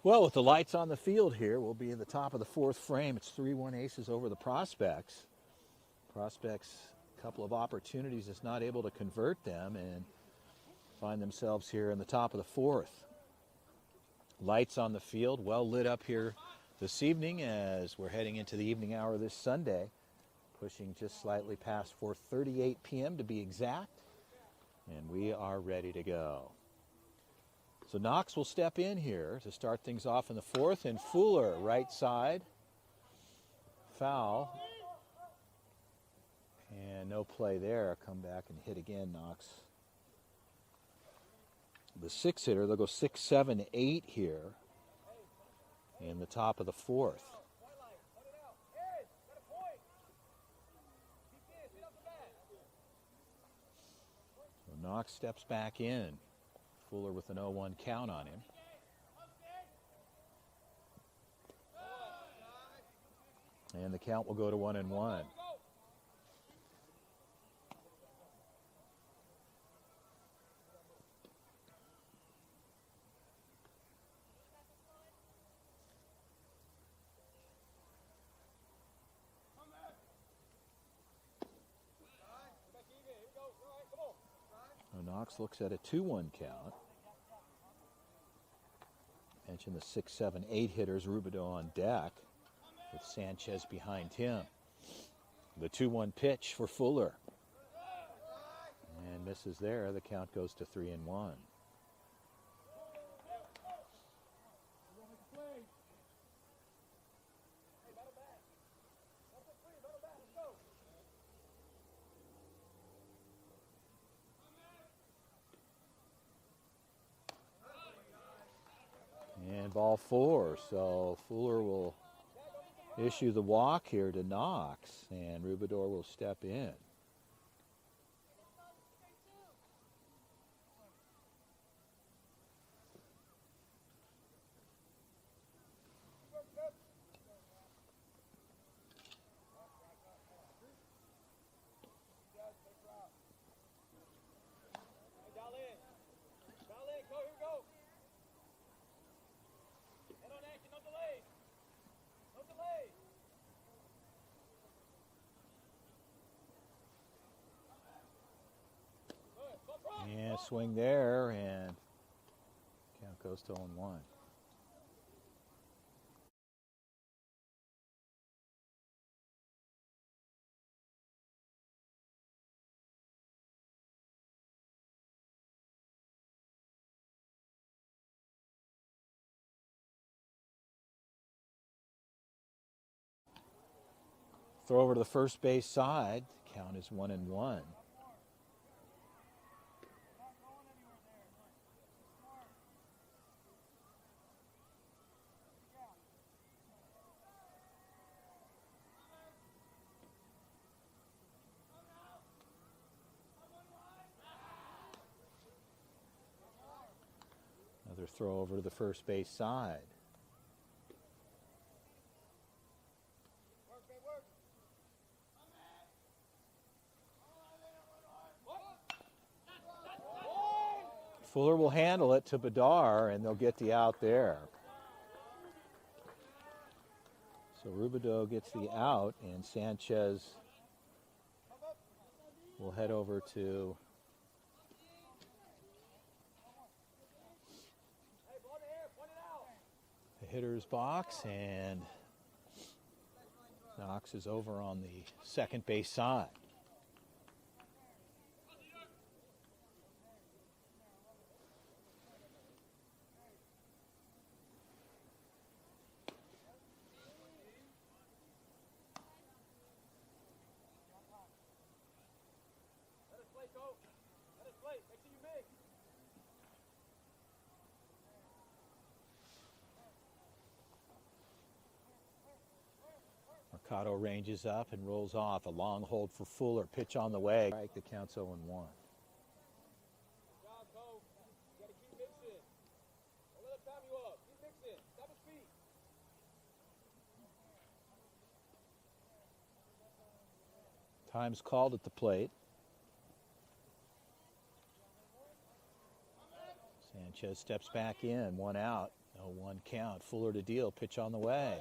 Well, with the lights on the field here, we'll be in the top of the fourth frame. It's 3-1 aces over the Prospects. Prospects, a couple of opportunities, is not able to convert them and find themselves here in the top of the fourth. Lights on the field, well lit up here this evening as we're heading into the evening hour this Sunday. Pushing just slightly past 4:38 p.m. to be exact. And we are ready to go. So Knox will step in here to start things off in the fourth, and Fuller, right side. Foul. And no play there. Come back and hit again, Knox. The six hitter, they'll go 6, 7, 8 here in the top of the fourth. So Knox steps back in. Fuller with an 0-1 count on him. And the count will go to 1-1. Knox looks at a 2-1 count. Mentioned the 6, 7, 8 hitters, Rubidoux on deck with Sanchez behind him. The 2-1 pitch for Fuller. And misses there. The count goes to 3-1. And ball four, so Fuller will issue the walk here to Knox, and Rubidoux will step in. And swing there, and count goes to 0-1. Throw over to the first base side. Count is 1-1. Another throw over to the first base side. Fuller will handle it to Bedard, and they'll get the out there. So Rubidoux gets the out, and Sanchez will head over to the hitter's box, and Knox is over on the second base side. Mercado ranges up and rolls off. A long hold for Fuller. Pitch on the way. Strike, the count's 0-1. Time's called at the plate. Sanchez steps back in. 1 out. 0-1 count. Fuller to deal. Pitch on the way.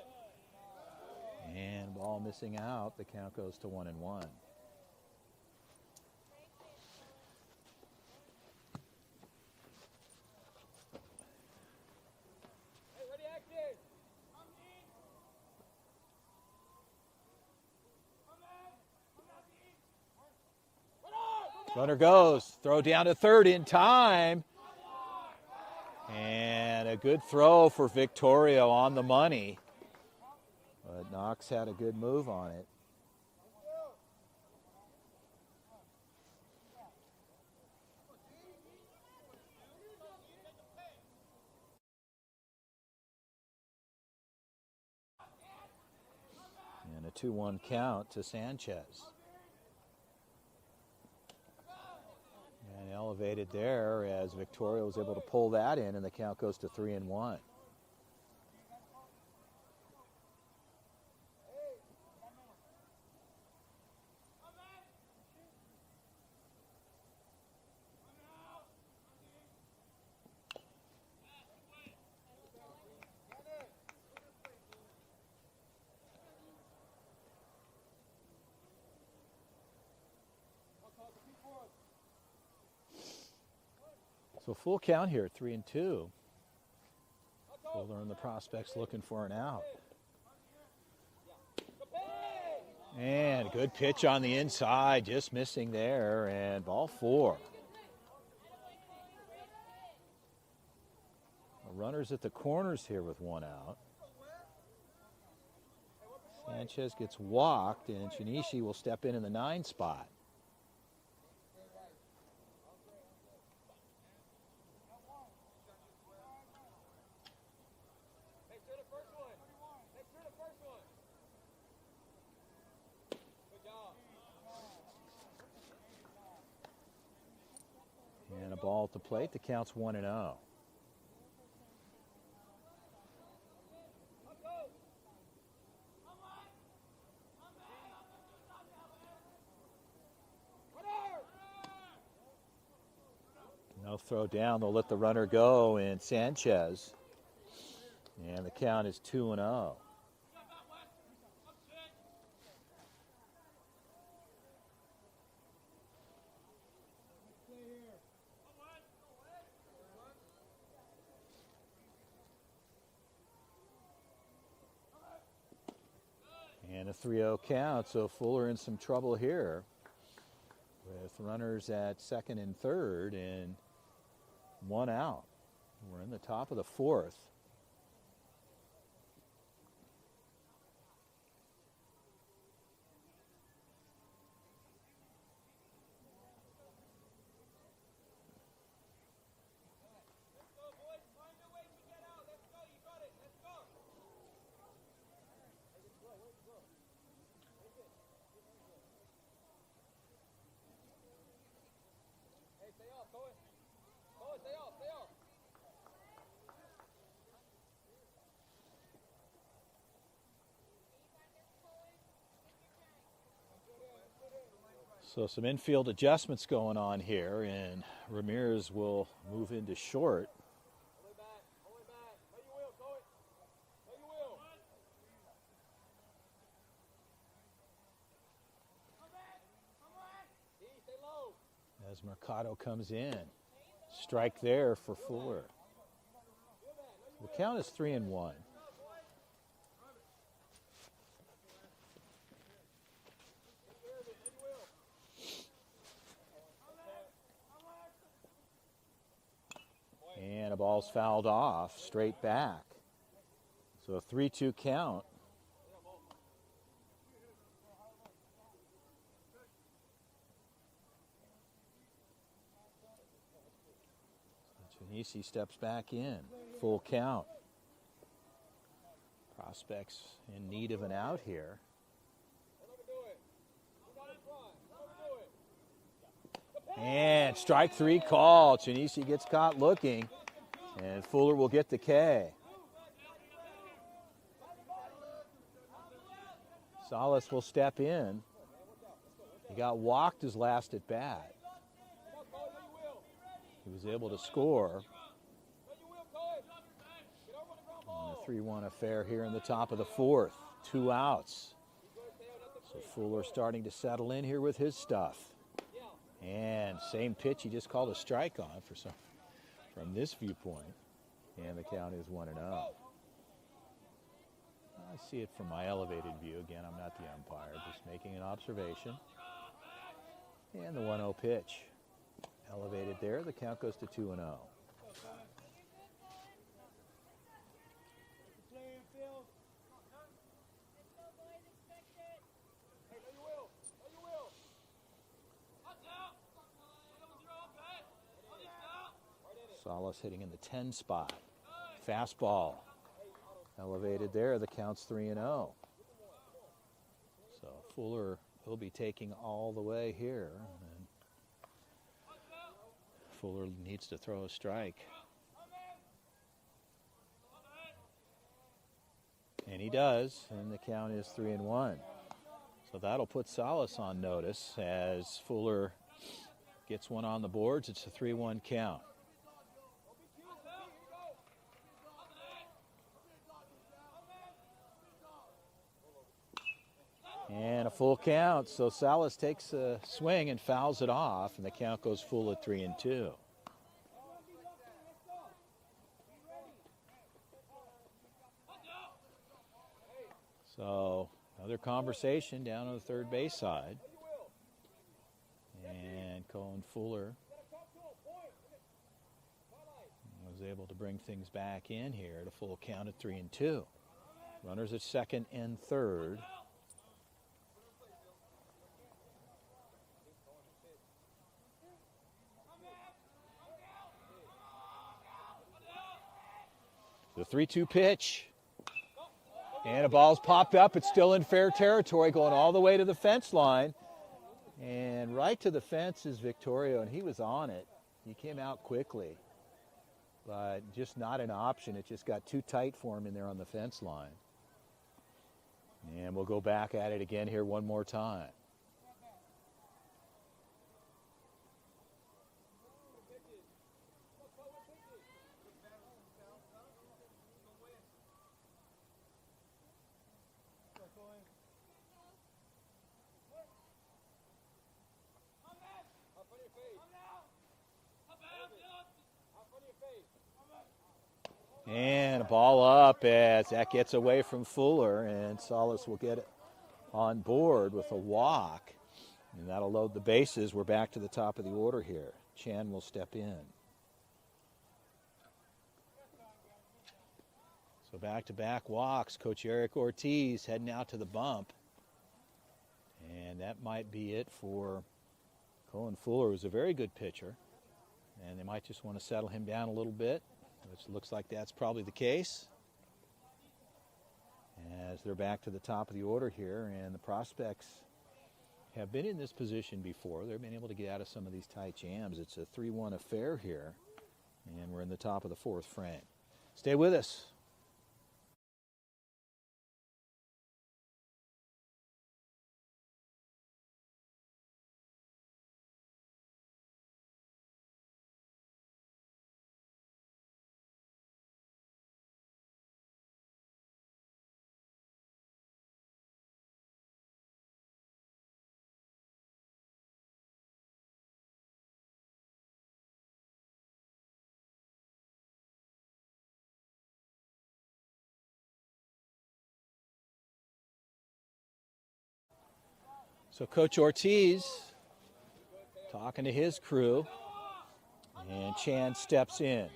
And ball missing out. The count goes to 1-1. Runner goes. Throw down to third in time. And a good throw for Victorio on the money. But Knox had a good move on it. And a 2-1 count to Sanchez. And elevated there as Victoria was able to pull that in, and the count goes to 3-1. So full count here, 3-2. Fuller and the prospects looking for an out. And good pitch on the inside, just missing there, and ball 4. Runners at the corners here with 1 out. Sanchez gets walked, and Shinichi will step in the 9 spot. And a ball at the plate. The count's 1-0. No throw down. They'll let the runner go in Sanchez. And the count is 2-0. And a 3-0 count, so Fuller in some trouble here with runners at second and third and 1 out. We're in the top of the 4th. So some infield adjustments going on here, and Ramirez will move into short. As Mercado comes in. Strike there for Fuller. The count is 3-1. And a ball's fouled off, straight back. So a 3-2 count. Chinisi steps back in, full count. Prospects in need of an out here. And strike 3 call. Chinisi gets caught looking, and Fuller will get the K. Salas will step in. He got walked his last at bat. He was able to score. 3-1 affair here in the top of the fourth. 2 outs. So Fuller starting to settle in here with his stuff. And same pitch he just called a strike on from this viewpoint. And the count is 1-0. I see it from my elevated view. Again, I'm not the umpire, just making an observation. And the 1-0 pitch. Elevated there, the count goes to 2-0. Salas hitting in the 10 spot. Fastball. Elevated there, the count's 3-0. So Fuller will be taking all the way here. And Fuller needs to throw a strike. And he does, and the count is 3-1. So that'll put Salas on notice as Fuller gets one on the boards. It's a 3-1 count. And a full count, so Salas takes a swing and fouls it off, and the count goes full at 3-2. So another conversation down on the third base side. And Colin Fuller was able to bring things back in here at a full count at 3-2. Runners at second and third. The 3-2 pitch. And a ball's popped up. It's still in fair territory, going all the way to the fence line. And right to the fence is Victorio, and he was on it. He came out quickly, but just not an option. It just got too tight for him in there on the fence line. And we'll go back at it again here one more time. And a ball up as that gets away from Fuller, and Salas will get it on board with a walk. And that'll load the bases. We're back to the top of the order here. Chan will step in. So back-to-back walks. Coach Eric Ortiz heading out to the bump. And that might be it for Colin Fuller, who's a very good pitcher. And they might just want to settle him down a little bit, which looks like that's probably the case. As they're back to the top of the order here, and the prospects have been in this position before. They've been able to get out of some of these tight jams. It's a 3-1 affair here, and we're in the top of the fourth frame. Stay with us. So Coach Ortiz talking to his crew, and Chan steps in.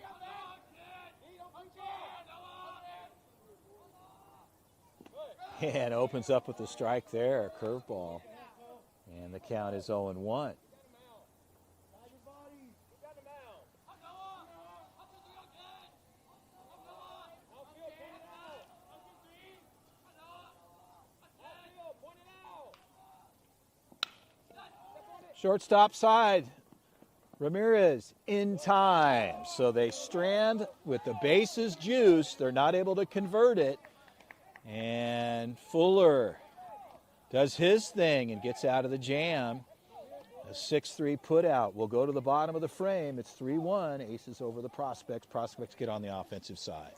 And opens up with a strike there, a curveball. And the count is 0-1. Shortstop side, Ramirez in time. So they strand with the bases juiced. They're not able to convert it. And Fuller does his thing and gets out of the jam. A 6-3 put out. We'll go to the bottom of the frame. It's 3-1. Aces over the prospects. Prospects get on the offensive side.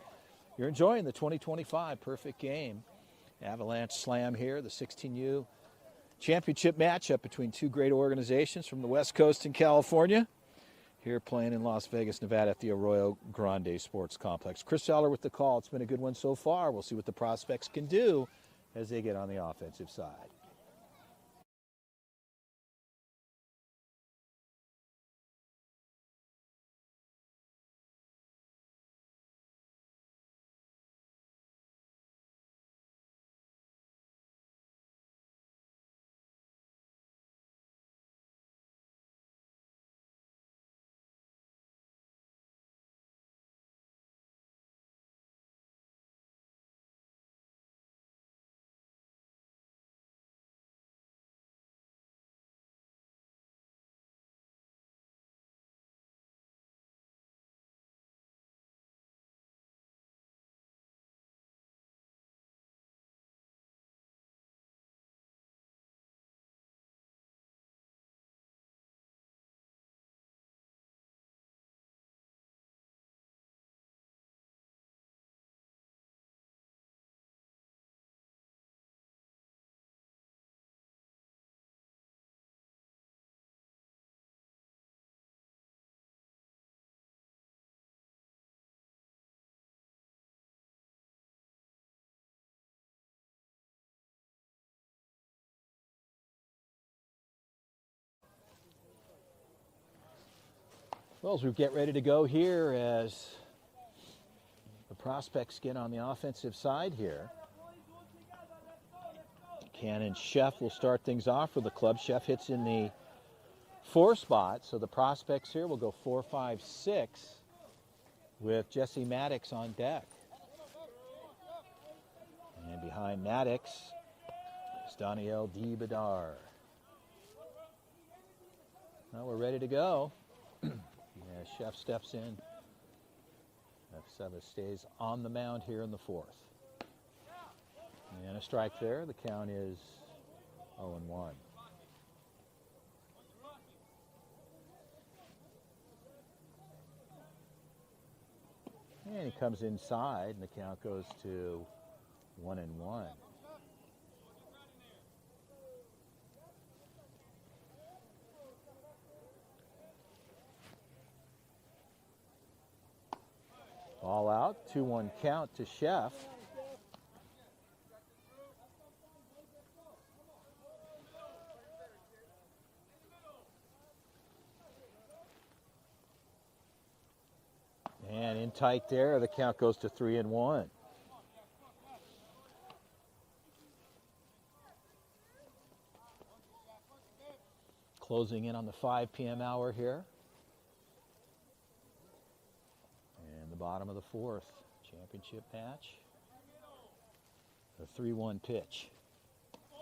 You're enjoying the 2025 Perfect Game Avalanche Slam here, the 16U championship matchup between two great organizations from the West Coast in California. Here playing in Las Vegas, Nevada at the Arroyo Grande Sports Complex. Chris Eller with the call. It's been a good one so far. We'll see what the prospects can do as they get on the offensive side. Well, as we get ready to go here, as the prospects get on the offensive side here, Cannon Chef will start things off for the club. Chef hits in the 4 spot, so the prospects here will go 4, 5, 6 with Jesse Maddox on deck. And behind Maddox is Daniel D. Bedard. Well, we're ready to go. Chef steps in. F7 stays on the mound here in the 4th. And a strike there. The count is 0-1. And he comes inside, and the count goes to 1-1. All out, 2-1 count to Chef. And in tight there, the count goes to 3-1. Closing in on the 5 p.m. hour here. Bottom of the 4th championship match. The 3-1 pitch.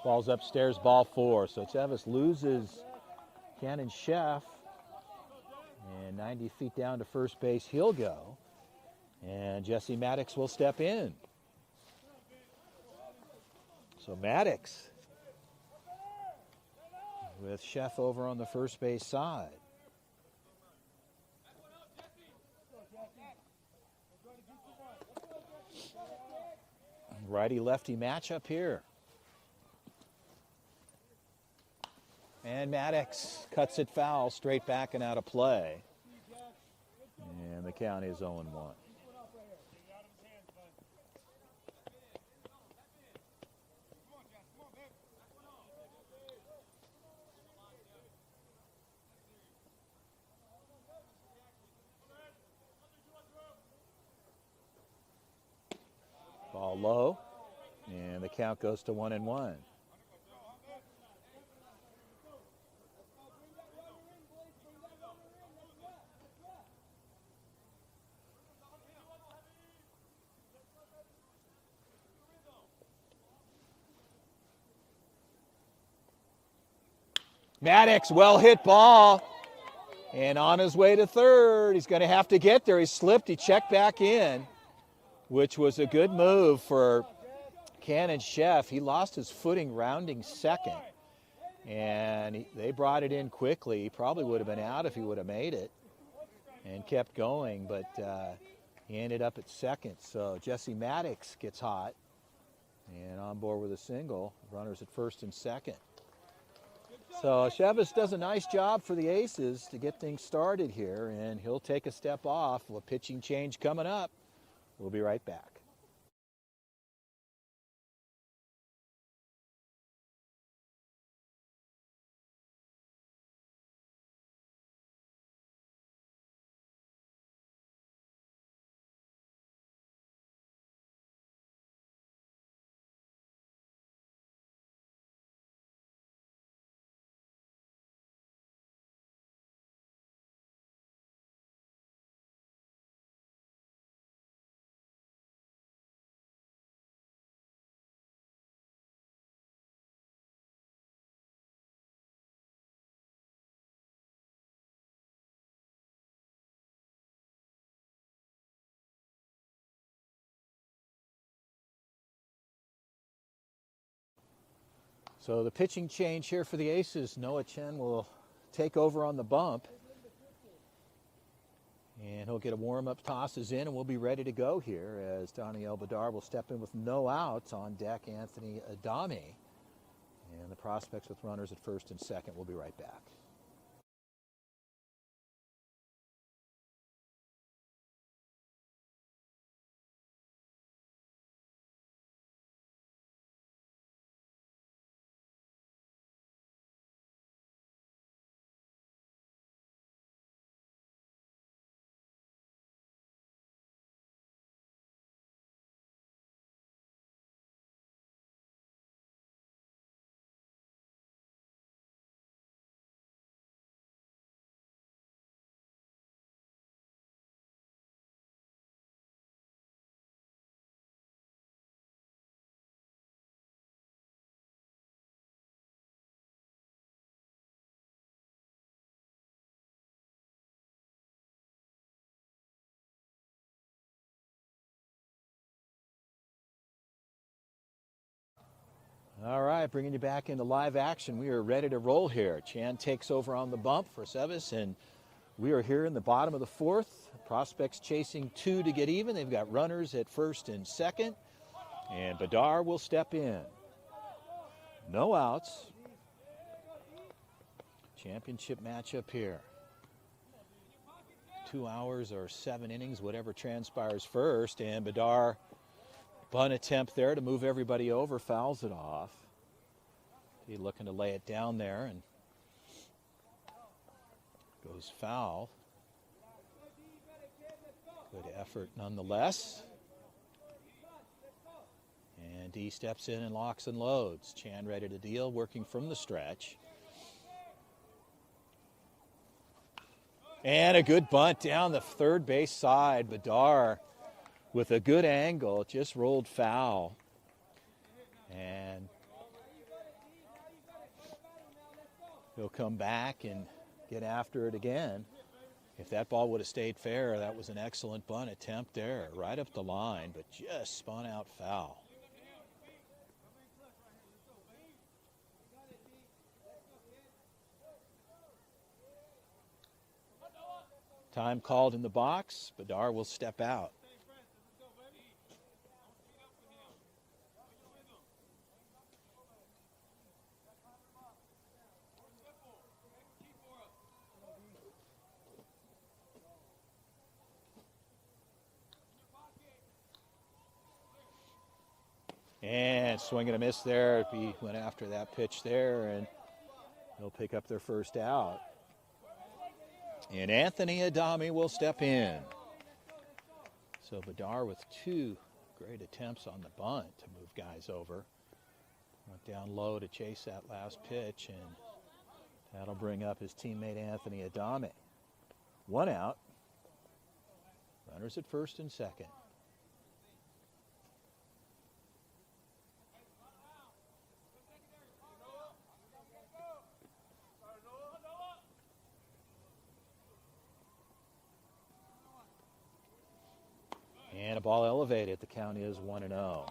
Ball's upstairs, ball 4. So Tevis loses Cannon Chef. And 90 feet down to first base, he'll go. And Jesse Maddox will step in. So Maddox with Chef over on the first base side. Righty-lefty matchup here. And Maddox cuts it foul, straight back and out of play. And the count is 0-1. Ball low, and the count goes to 1-1. Maddox, well hit ball, and on his way to third. He's going to have to get there. He slipped, he checked back in, which was a good move for Cannon Chef. He lost his footing rounding second, and they brought it in quickly. He probably would have been out if he would have made it and kept going, but He ended up at second, so Jesse Maddox gets hot and on board with a single. Runners at first and second. So Chevis does a nice job for the Aces to get things started here, and he'll take a step off. A pitching change coming up. We'll be right back. So the pitching change here for the Aces. Noah Chen will take over on the bump. And he'll get a warm-up, tosses in, and we'll be ready to go here as Daniel Badar will step in with no outs. On deck, Anthony Adami. And the prospects with runners at first and second. We'll be right back. All right, bringing you back into live action. We are ready to roll here. Chan takes over on the bump for Chevis, and we are here in the bottom of the fourth. Prospects chasing two to get even. They've got runners at first and second, and Badar will step in. No outs. Championship matchup here. 2 hours or 7 innings, whatever transpires first, and Badar, bunt attempt there to move everybody over, fouls it off. He looking to lay it down there, and goes foul. Good effort nonetheless. And he steps in and locks and loads. Chan ready to deal, working from the stretch. And a good bunt down the third base side. Badar with a good angle, just rolled foul. And he'll come back and get after it again. If that ball would have stayed fair, that was an excellent bunt attempt there, right up the line, but just spun out foul. Time called in the box. Badar will step out. And swing and a miss there. He went after that pitch there, and they'll pick up their first out. And Anthony Adami will step in. So Badar with 2 great attempts on the bunt to move guys over. Went down low to chase that last pitch, and that'll bring up his teammate Anthony Adami. 1 out. Runners at first and second. And a ball elevated. The count is 1-0.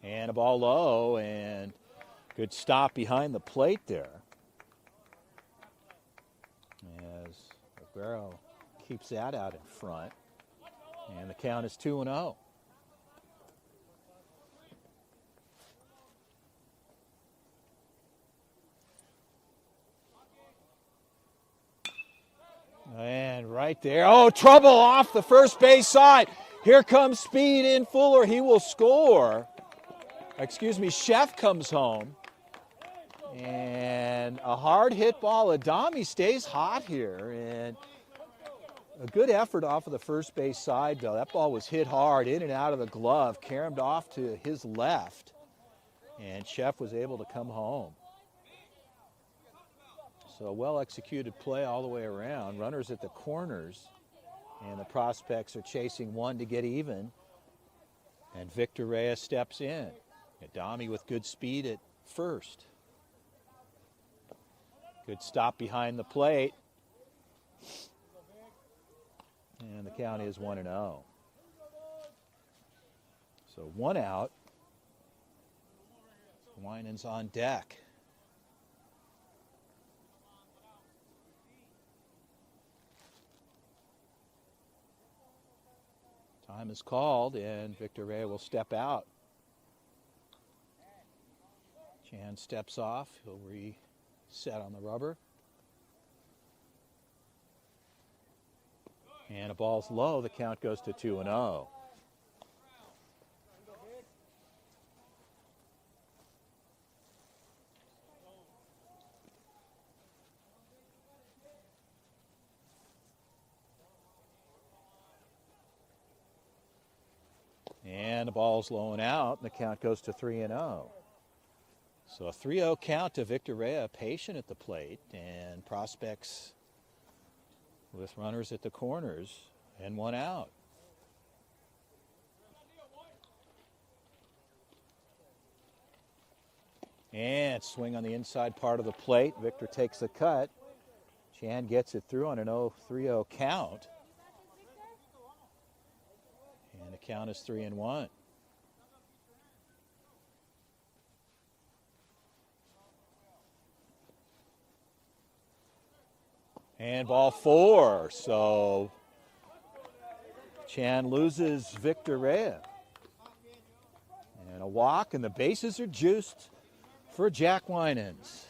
And a ball low, and good stop behind the plate there. As Aguero keeps that out in front. And the count is 2-0. And right there, oh, trouble off the first base side. Here comes speed in Fuller. He will score. Excuse me, Chef comes home. And a hard hit ball. Adami stays hot here. And a good effort off of the first base side, though. That ball was hit hard in and out of the glove, caromed off to his left. And Chef was able to come home. So well-executed play all the way around. Runners at the corners, and the prospects are chasing one to get even. And Victor Reyes steps in. Adami with good speed at first. Good stop behind the plate. And the count is 1-0. So one out. Winans on deck. Time is called, and Victor Reyes will step out. Chan steps off. He'll reset on the rubber. And a ball's low. The count goes to 2-0. And the ball's low and out, and the count goes to 3-0. So a 3-0 count to Victor Reyes, patient at the plate, and prospects with runners at the corners and one out. And swing on the inside part of the plate. Victor takes the cut. Chan gets it through on an 3-0 count. And the count is 3-1. And ball four. So Chan loses Victor Reyes. And a walk, and the bases are juiced for Jack Winans.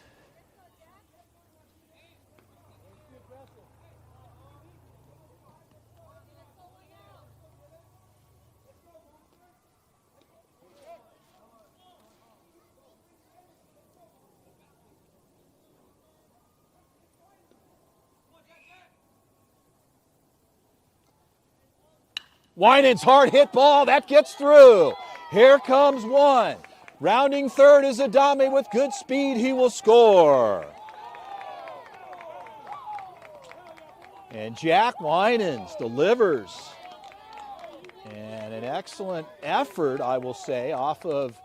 Winans hard hit ball, that gets through. Here comes one. Rounding third is Adami with good speed. He will score. And Jack Winans delivers. And an excellent effort, I will say, off of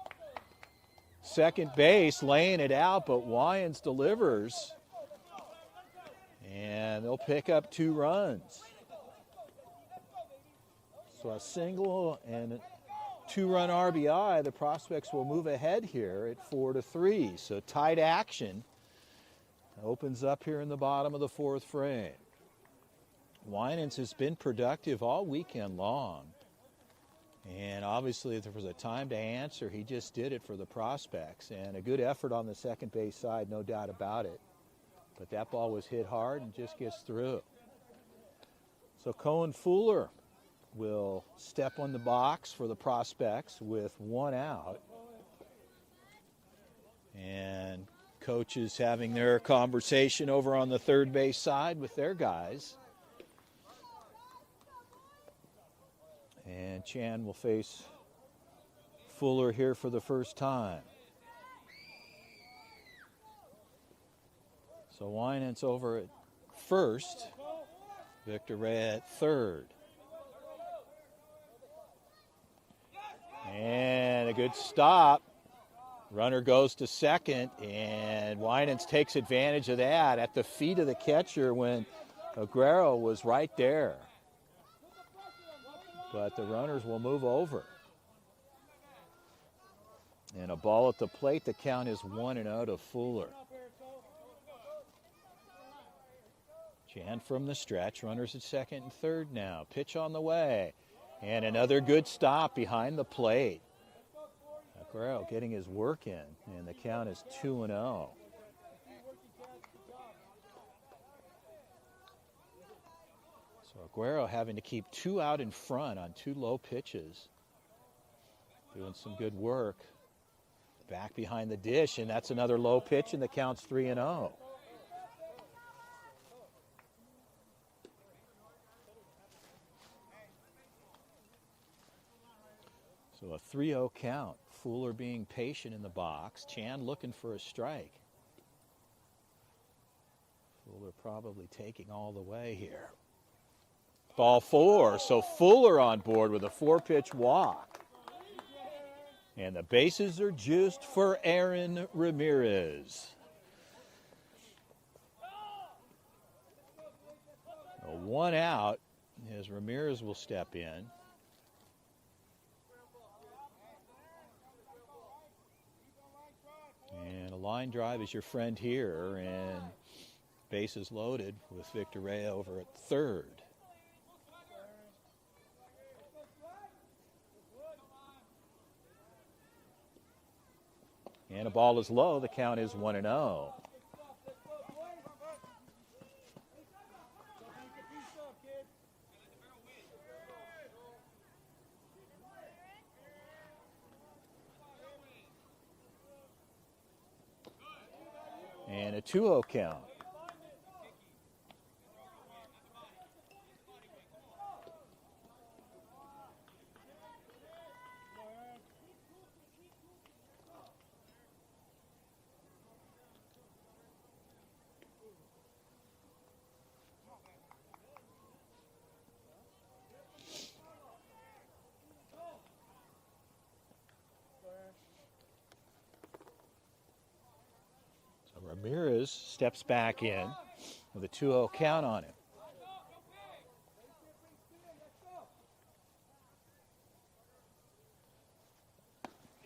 second base, laying it out, but Winans delivers. And they'll pick up 2 runs. So a single and a 2-run RBI, the prospects will move ahead here at 4-3. So tight action opens up here in the bottom of the 4th frame. Winans has been productive all weekend long. And obviously if there was a time to answer, he just did it for the prospects. And a good effort on the second base side, no doubt about it. But that ball was hit hard and just gets through. So Cohen Fuller will step on the box for the prospects with 1 out. And coaches having their conversation over on the third base side with their guys. And Chan will face Fuller here for the first time. So Winans over at first, Victor Reyes at third. And a good stop. Runner goes to second, and Winans takes advantage of that at the feet of the catcher when Aguero was right there. But the runners will move over. And a ball at the plate. The count is 1-0 to Fuller. Chan from the stretch. Runners at second and third now. Pitch on the way. And another good stop behind the plate. Aguero getting his work in. And the count is 2-0. So Aguero having to keep 2 out in front on 2 low pitches. Doing some good work. Back behind the dish, and that's another low pitch, and the count's 3-0. So a 3-0 count. Fuller being patient in the box. Chan looking for a strike. Fuller probably taking all the way here. Ball 4, so Fuller on board with a 4-pitch walk. And the bases are juiced for Aaron Ramirez. A 1 out as Ramirez will step in. And a line drive is your friend here, and bases loaded with Victor Rea over at third. And a ball is low. The count is 1-0. And a 2-0 count. Ramirez steps back in with a 2-0 count on him.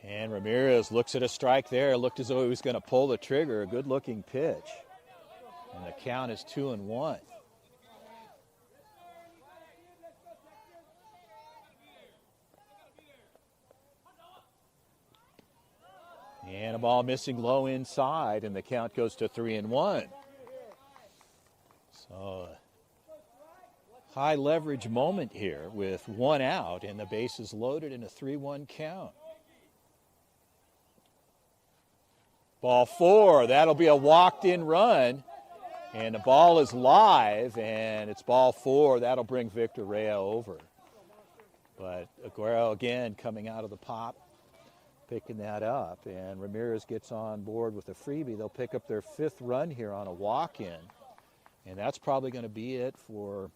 And Ramirez looks at a strike there. Looked as though he was going to pull the trigger. A good-looking pitch. And the count is 2-1. And a ball missing low inside, and the count goes to 3-1. So, high leverage moment here with 1 out, and the bases loaded in a 3-1 count. Ball 4, that'll be a walked-in run, and the ball is live, and it's ball 4. That'll bring Victor Rea over. But Aguero again coming out of the pop, picking that up, and Ramirez gets on board with a freebie. They'll pick up their 5th run here on a walk-in, and that's probably going to be it for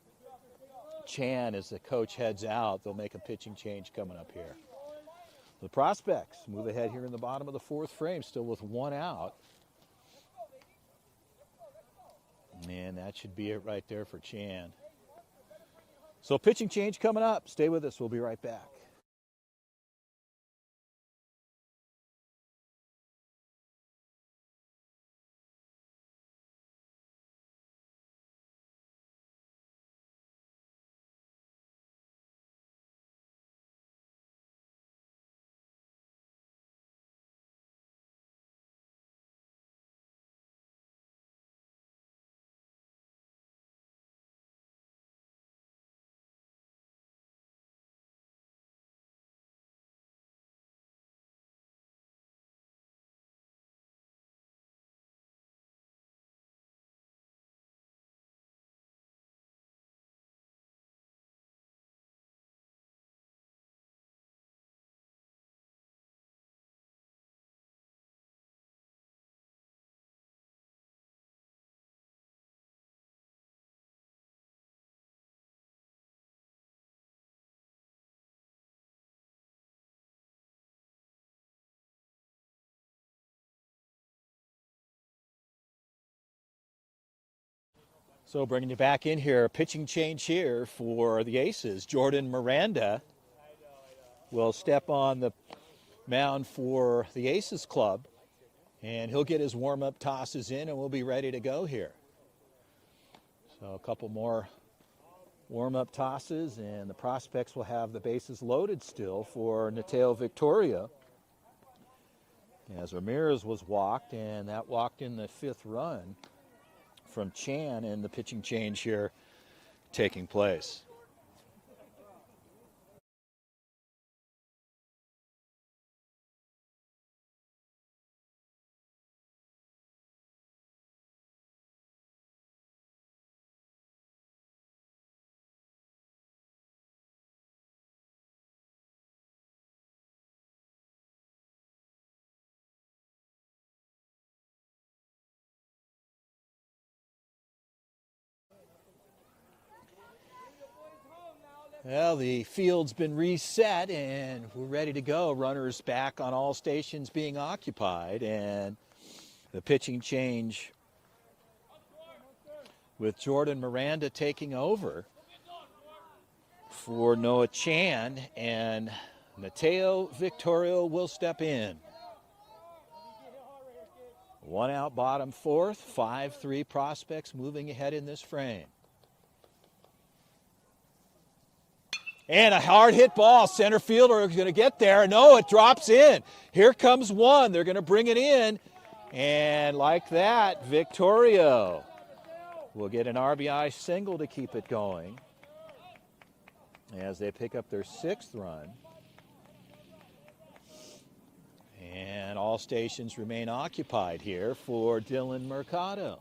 Chan as the coach heads out. They'll make a pitching change coming up here. The Prospects move ahead here in the bottom of the 4th frame, still with 1 out. And that should be it right there for Chan. So pitching change coming up. Stay with us. We'll be right back. So bringing you back in here, pitching change here for the Aces. Jordan Miranda will step on the mound for the Aces Club. And he'll get his warm-up tosses in, and we'll be ready to go here. So a couple more warm-up tosses, and the prospects will have the bases loaded still for Nateo Victoria. As Ramirez was walked, and that walked in the 5th run from Chan, and the pitching change here taking place. Well, the field's been reset and we're ready to go. Runners back on all stations being occupied, and the pitching change with Jordan Miranda taking over for Noah Chan, and Nateo Victoria will step in. 1 out, bottom 4th, 5-3 prospects moving ahead in this frame. And a hard hit ball. Center fielder is going to get there. No, it drops in. Here comes one. They're going to bring it in. And like that, Victorio will get an RBI single to keep it going as they pick up their 6th run. And all stations remain occupied here for Dylan Mercado.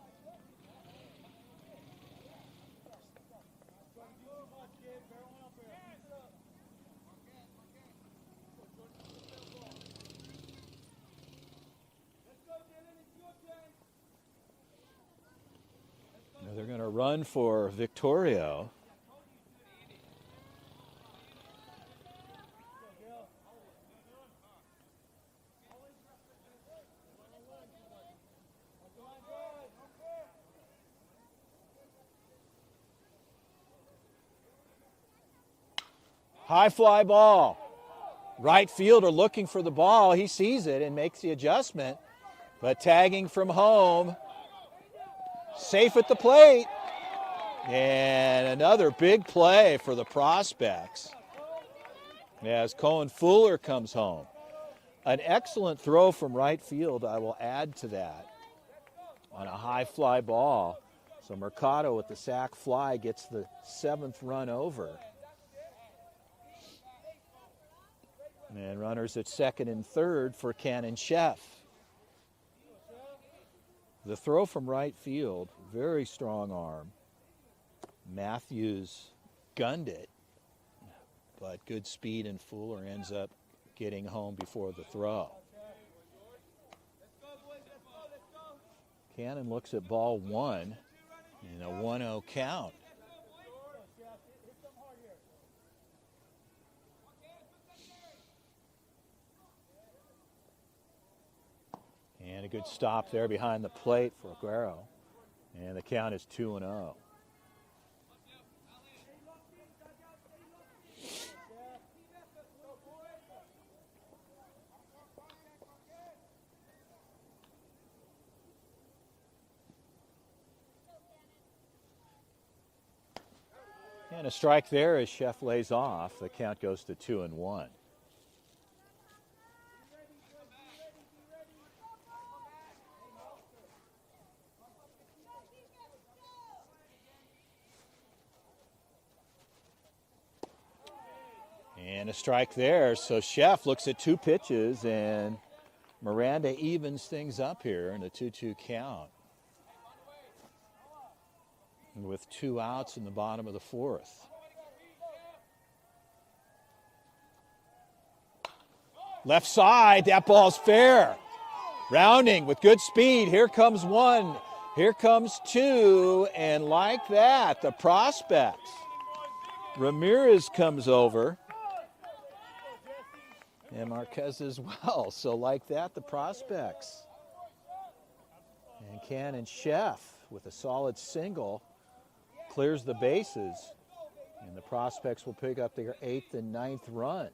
They're going to run for Victorio. High fly ball. Right fielder looking for the ball. He sees it and makes the adjustment, but tagging from home. Safe at the plate. And another big play for the prospects as Cohen Fuller comes home. An excellent throw from right field, I will add to that, on a high fly ball. So Mercado with the sac fly gets the 7th run over. And runners at 2nd and 3rd for Cannon Chef. The throw from right field, very strong arm. Matthews gunned it, but good speed, and Fuller ends up getting home before the throw. Cannon looks at ball 1 in a 1-0 count. And a good stop there behind the plate for Aguero. And the count is 2-0. And a strike there as Chef lays off. The count goes to 2-1. And a strike there, so Chef looks at 2 pitches, and Miranda evens things up here in a 2-2 count with 2 outs in the bottom of the 4th. Left side, that ball's fair. Rounding with good speed. Here comes 1, here comes 2, and like that, the prospects. Ramirez comes over. And Marquez as well. So like that, the prospects. And Cannon Chef with a solid single clears the bases. And the prospects will pick up their 8th and 9th run.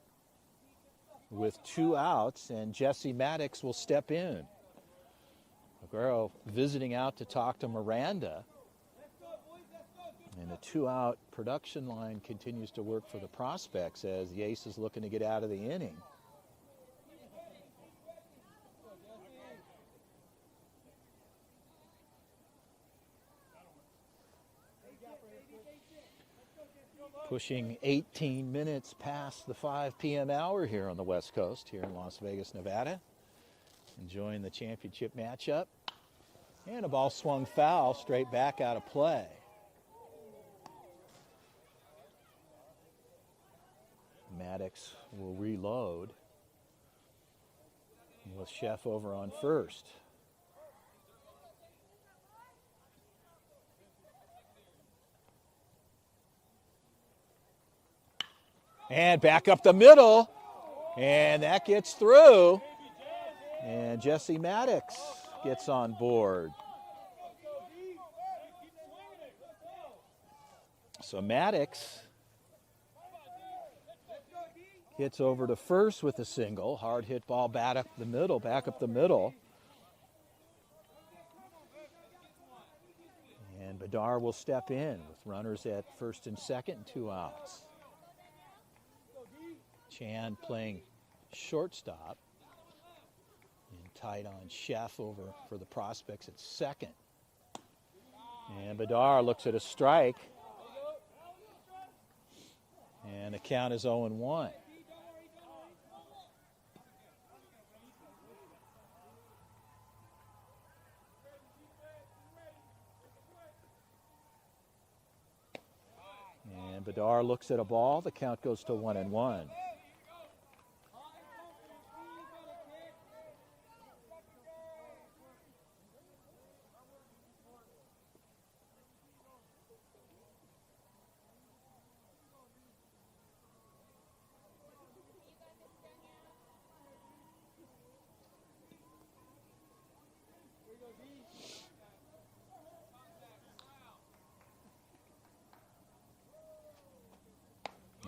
with 2 outs, and Jesse Maddox will step in. Aguero visiting out to talk to Miranda. And the 2-out production line continues to work for the Prospects as the Ace is looking to get out of the inning. Pushing 18 minutes past the 5 p.m. hour here on the West Coast, here in Las Vegas, Nevada. Enjoying the championship matchup. And a ball swung foul straight back out of play. Maddox will reload with Chef over on first. And back up the middle, and that gets through. And Jesse Maddox gets on board. So Maddox gets over to first with a single. Hard hit ball back up the middle. And Bedard will step in with runners at first and second, 2 outs. Chan playing shortstop. And tight on Chef over for the Prospects at second. And Bedard looks at a strike. And the count is 0-1. And Bedard looks at a ball. The count goes to 1-1.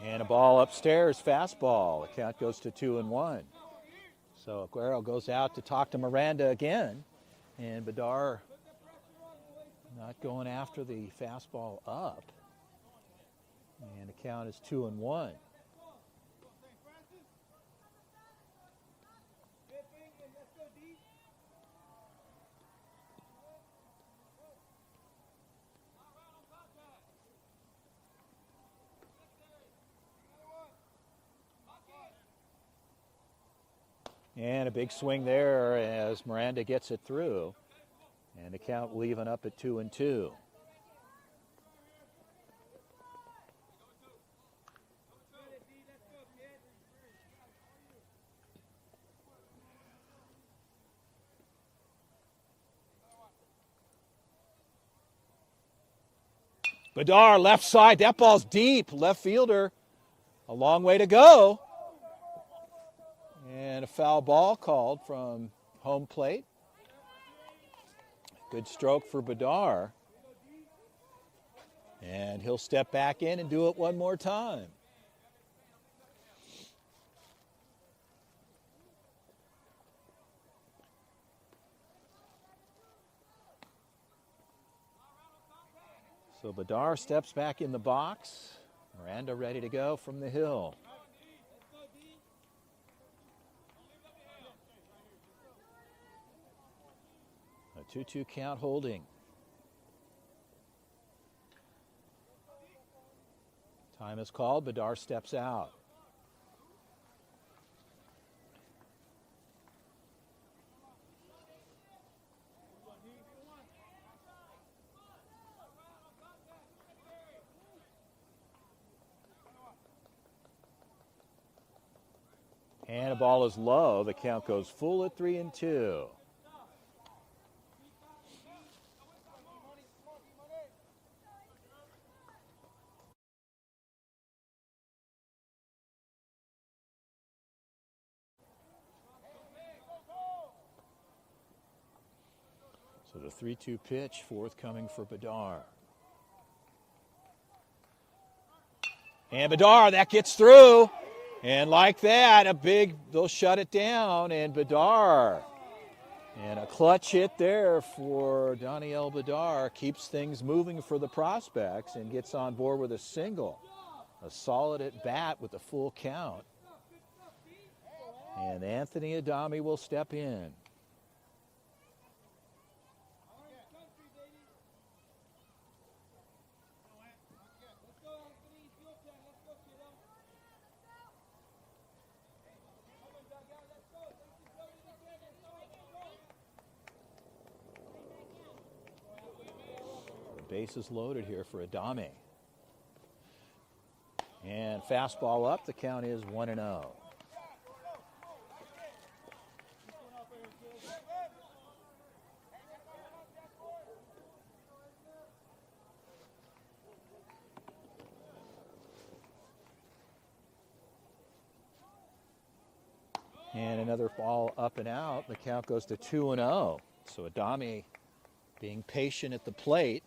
And a ball upstairs, fastball. The count goes to 2-1. So Aguero goes out to talk to Miranda again. And Bedard not going after the fastball up. And the count is 2-1. And a big swing there as Miranda gets it through. And the count will even up at 2-2. Bedard, left side. That ball's deep. Left fielder. A long way to go. And a foul ball called from home plate. Good stroke for Bedard. And he'll step back in and do it one more time. So Bedard steps back in the box. Miranda ready to go from the hill. A 2-2 count holding. Time is called. Bedard steps out. And the ball is low. The count goes full at 3-2. So the 3-2 pitch forthcoming for Bedard. And Bedard, that gets through. And like that, they'll shut it down, and Bedard. And a clutch hit there for Daniel Bedard keeps things moving for the Prospects and gets on board with a single. A solid at bat with a full count. And Anthony Adame will step in. Bases loaded here for Adame. And fastball up, the count is 1-0. And another ball up and out. The count goes to 2-0. So Adame being patient at the plate.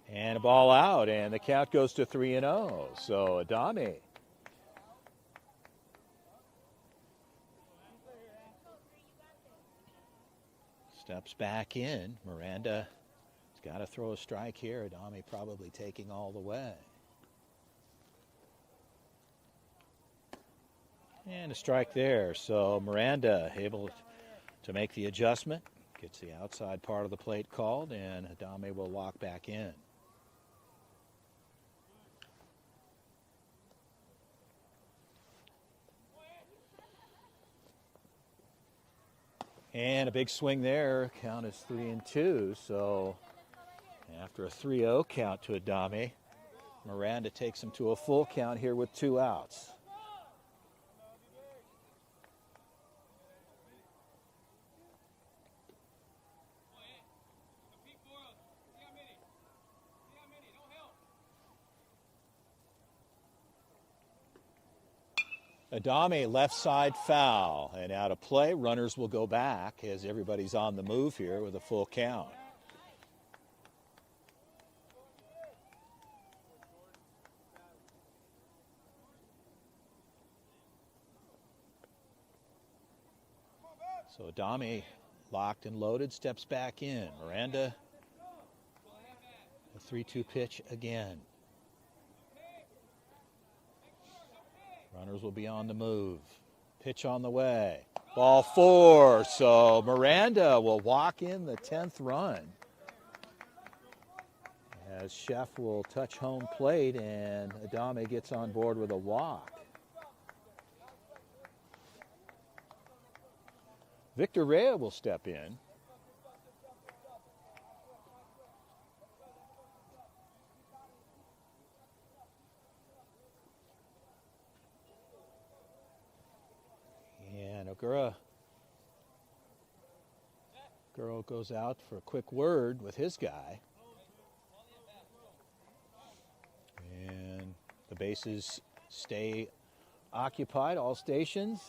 And a ball out, and the count goes to 3-0. So Adame steps back in. Miranda's got to throw a strike here. Adame probably taking all the way. And a strike there. So Miranda able to make the adjustment. Gets the outside part of the plate called, and Adame will walk back in. And a big swing there. Count is 3-2. So after a 3-0 count to Adame, Miranda takes him to a full count here with 2 outs. Adame left side foul and out of play. Runners will go back as everybody's on the move here with a full count. So Adame locked and loaded, steps back in. Miranda, a 3-2 pitch again. Runners will be on the move. Pitch on the way. Ball 4. So Miranda will walk in the 10th run. As Chef will touch home plate and Adame gets on board with a walk. Victor Rea will step in. And Ogura goes out for a quick word with his guy. And the bases stay occupied, all stations,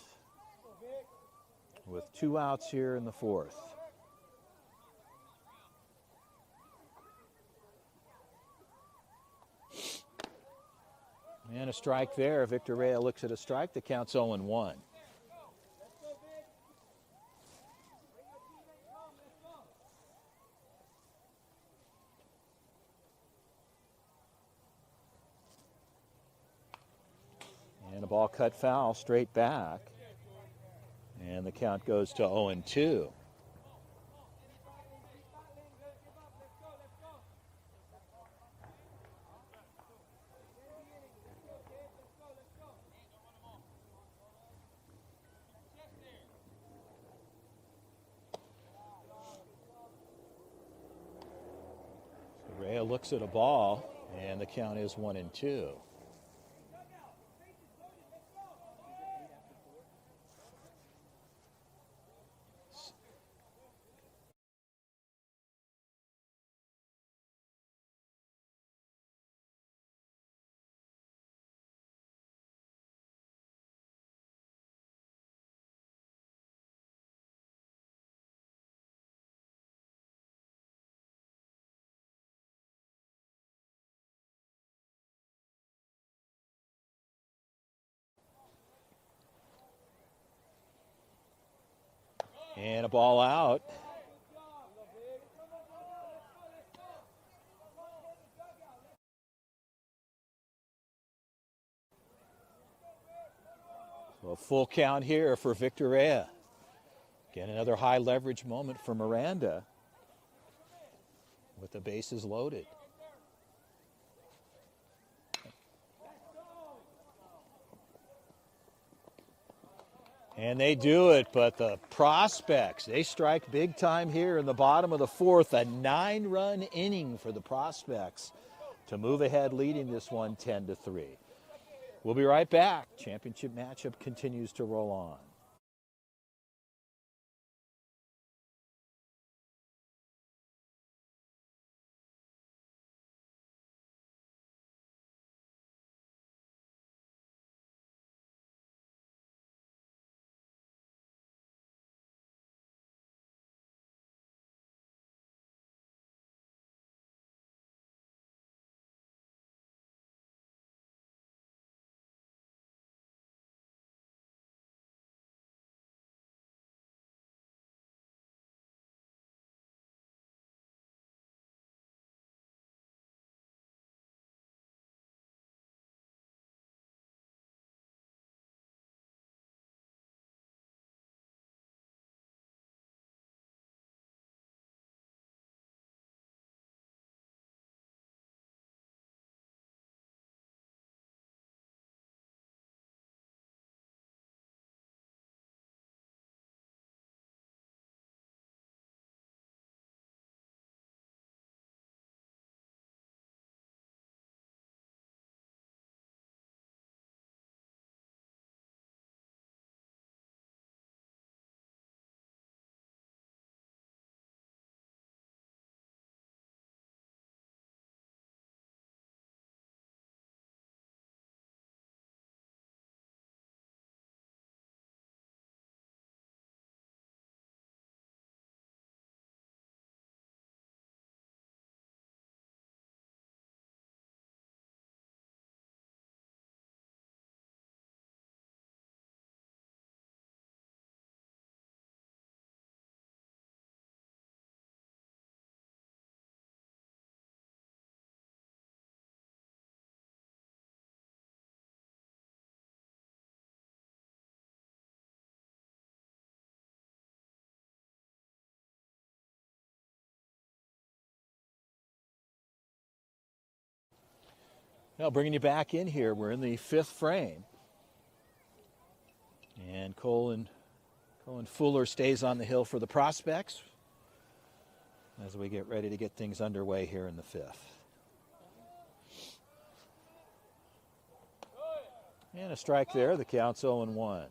with 2 outs here in the 4th. And a strike there. Victor Rea looks at a strike. The count's 0-1. And a ball cut foul straight back. And the count goes to 0-2. Rea looks at a ball, and the count is 1-2. And a ball out. So a full count here for Victor Rea. Again, another high leverage moment for Miranda with the bases loaded. And they do it, but the Prospects, they strike big time here in the bottom of the fourth. A 9-run inning for the Prospects to move ahead, leading this one 10-3. We'll be right back. Championship matchup continues to roll on. Now bringing you back in here, we're in the fifth frame. And Colin Fuller stays on the hill for the Prospects as we get ready to get things underway here in the fifth. And a strike there, the count's 0-1.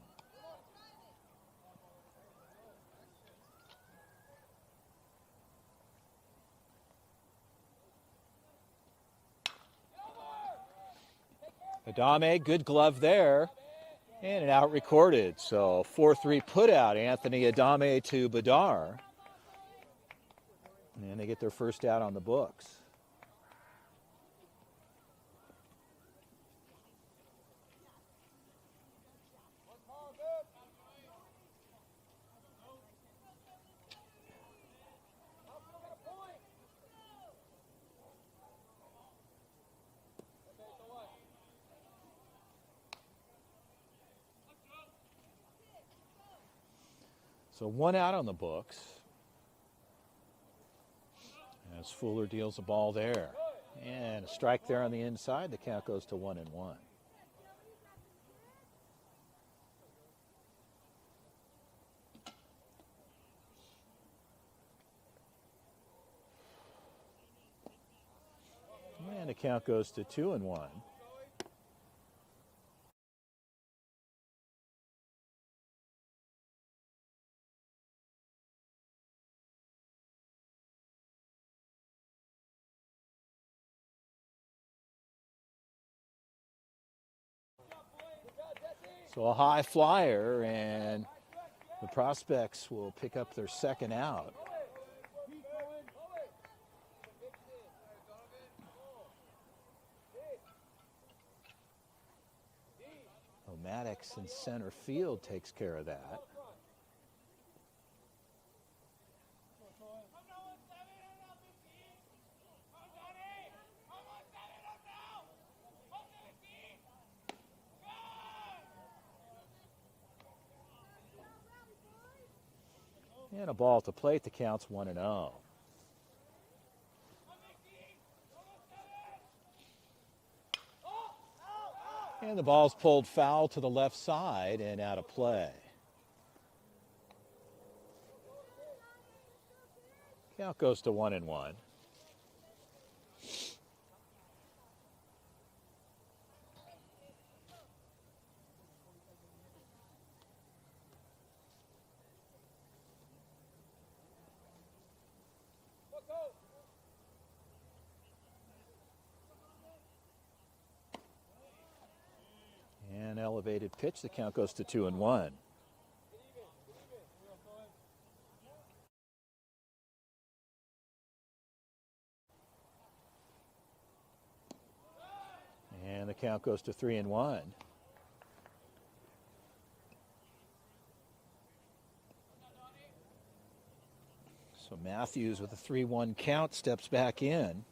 Adame, good glove there, and an out recorded. So 4-3 put out, Anthony Adame to Badar. And they get their first out on the books. So one out on the books. As Fuller deals the ball there. And a strike there on the inside. The count goes to 1-1. And the count goes to 2-1. So a high flyer, and the Prospects will pick up their second out. Maddox in center field takes care of that. And a ball at the plate. The count's 1-0. And the ball's pulled foul to the left side and out of play. Count goes to 1-1. And elevated pitch. The count goes to 2-1. And the count goes to 3-1. So Matthews with a 3-1 count steps back in.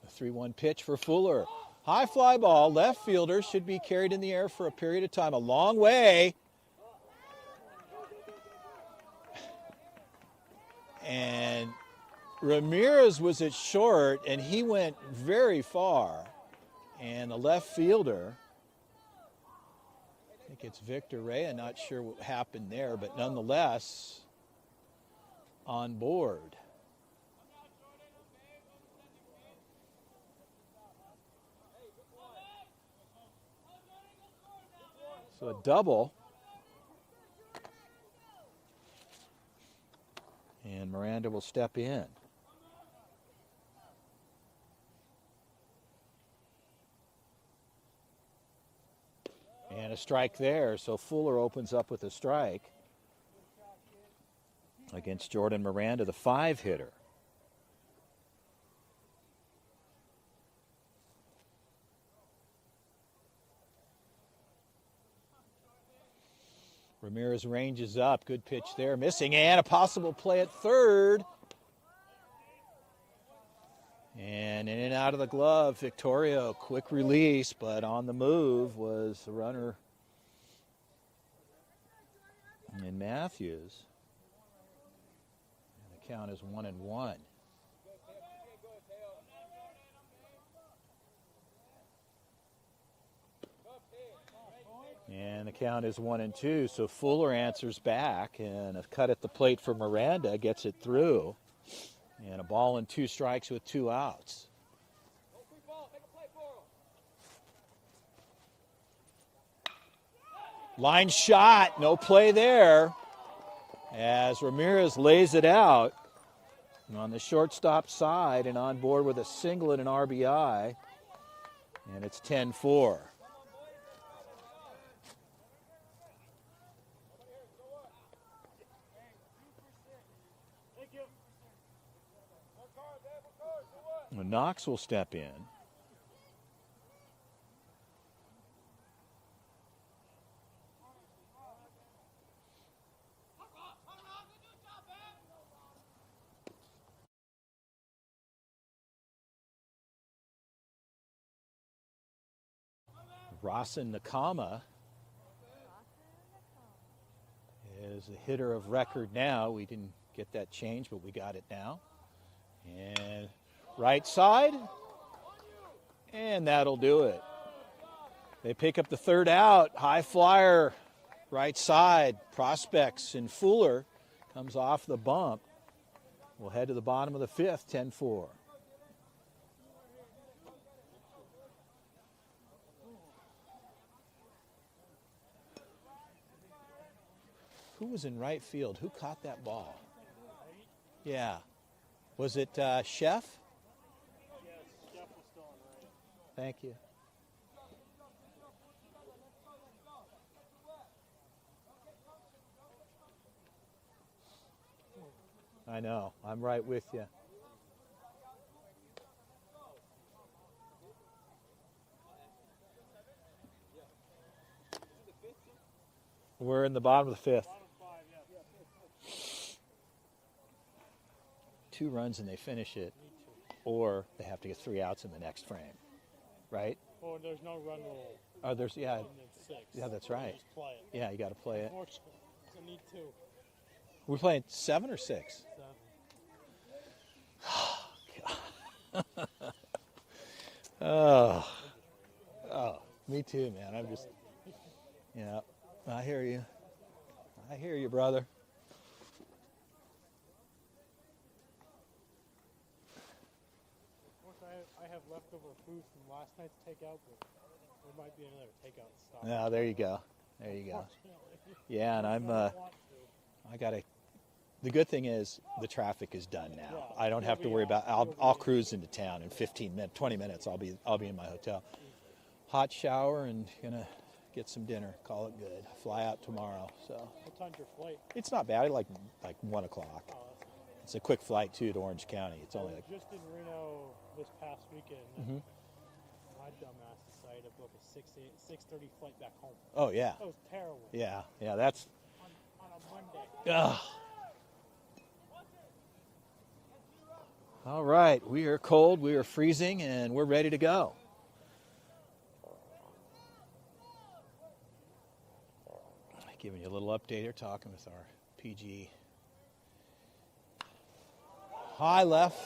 A 3-1 pitch for Fuller. High fly ball, left fielder, should be carried in the air for a period of time, a long way. And Ramirez was at short, and he went very far. And the left fielder, I think it's Victor Rea, not sure what happened there, but nonetheless, on board. So a double. And Miranda will step in. And a strike there, so Fuller opens up with a strike against Jordan Miranda, the 5-hitter. Ramirez ranges up. Good pitch there. Missing, and a possible play at third. And in and out of the glove, Victorio. Quick release, but on the move was the runner in Matthews. And the count is 1-1. And the count is 1-2, so Fuller answers back, and a cut at the plate for Miranda gets it through. And a ball and 2 strikes with 2 outs. Line shot, no play there, as Ramirez lays it out on the shortstop side and on board with a single and an RBI. And it's 10-4. Knox will step in. Rasen Nakama is the hitter of record now. We didn't get that change, but we got it now. And right side, and that'll do it. They pick up the 3rd out. High flyer, right side. Prospects and Fuller comes off the bump. We'll head to the bottom of the 5th, 10-4. Who was in right field? Who caught that ball? Yeah. Was it Chef? Thank you. I know. I'm right with you. We're in the bottom of the 5th. 2 runs and they finish it, or they have to get 3 outs in the next frame, right? Or there's no run rule. Oh, there's, yeah. And it's 6. Yeah, that's right. You just play it. Yeah, you got to play it. Unfortunately, I need 2. We're playing 7 or 6? 7. Oh, me too, man. I'm just, yeah, I hear you. I hear you, brother. Of course, I have leftover food from last night's takeout, but there might be another takeout stop. Yeah, there you go. There you go. Yeah, and I got to, the good thing is the traffic is done now. Yeah, I don't have to worry about, I'll cruise into town in 15 minutes, 20 minutes. I'll be in my hotel. Hot shower and gonna get some dinner. Call it good. Fly out tomorrow. So what time's your flight? it's not bad. Like 1 o'clock. Oh, that's nice. It's a quick flight too to Orange County. It's only like. Just in Reno this past weekend. Mhm. My dumbass decided to book a 6:30 flight back home. Oh yeah. That was terrible. Yeah. That's. On a Monday. Ugh. All right, we are cold, we are freezing, and we're ready to go. Giving you a little update here, talking with our PG. High left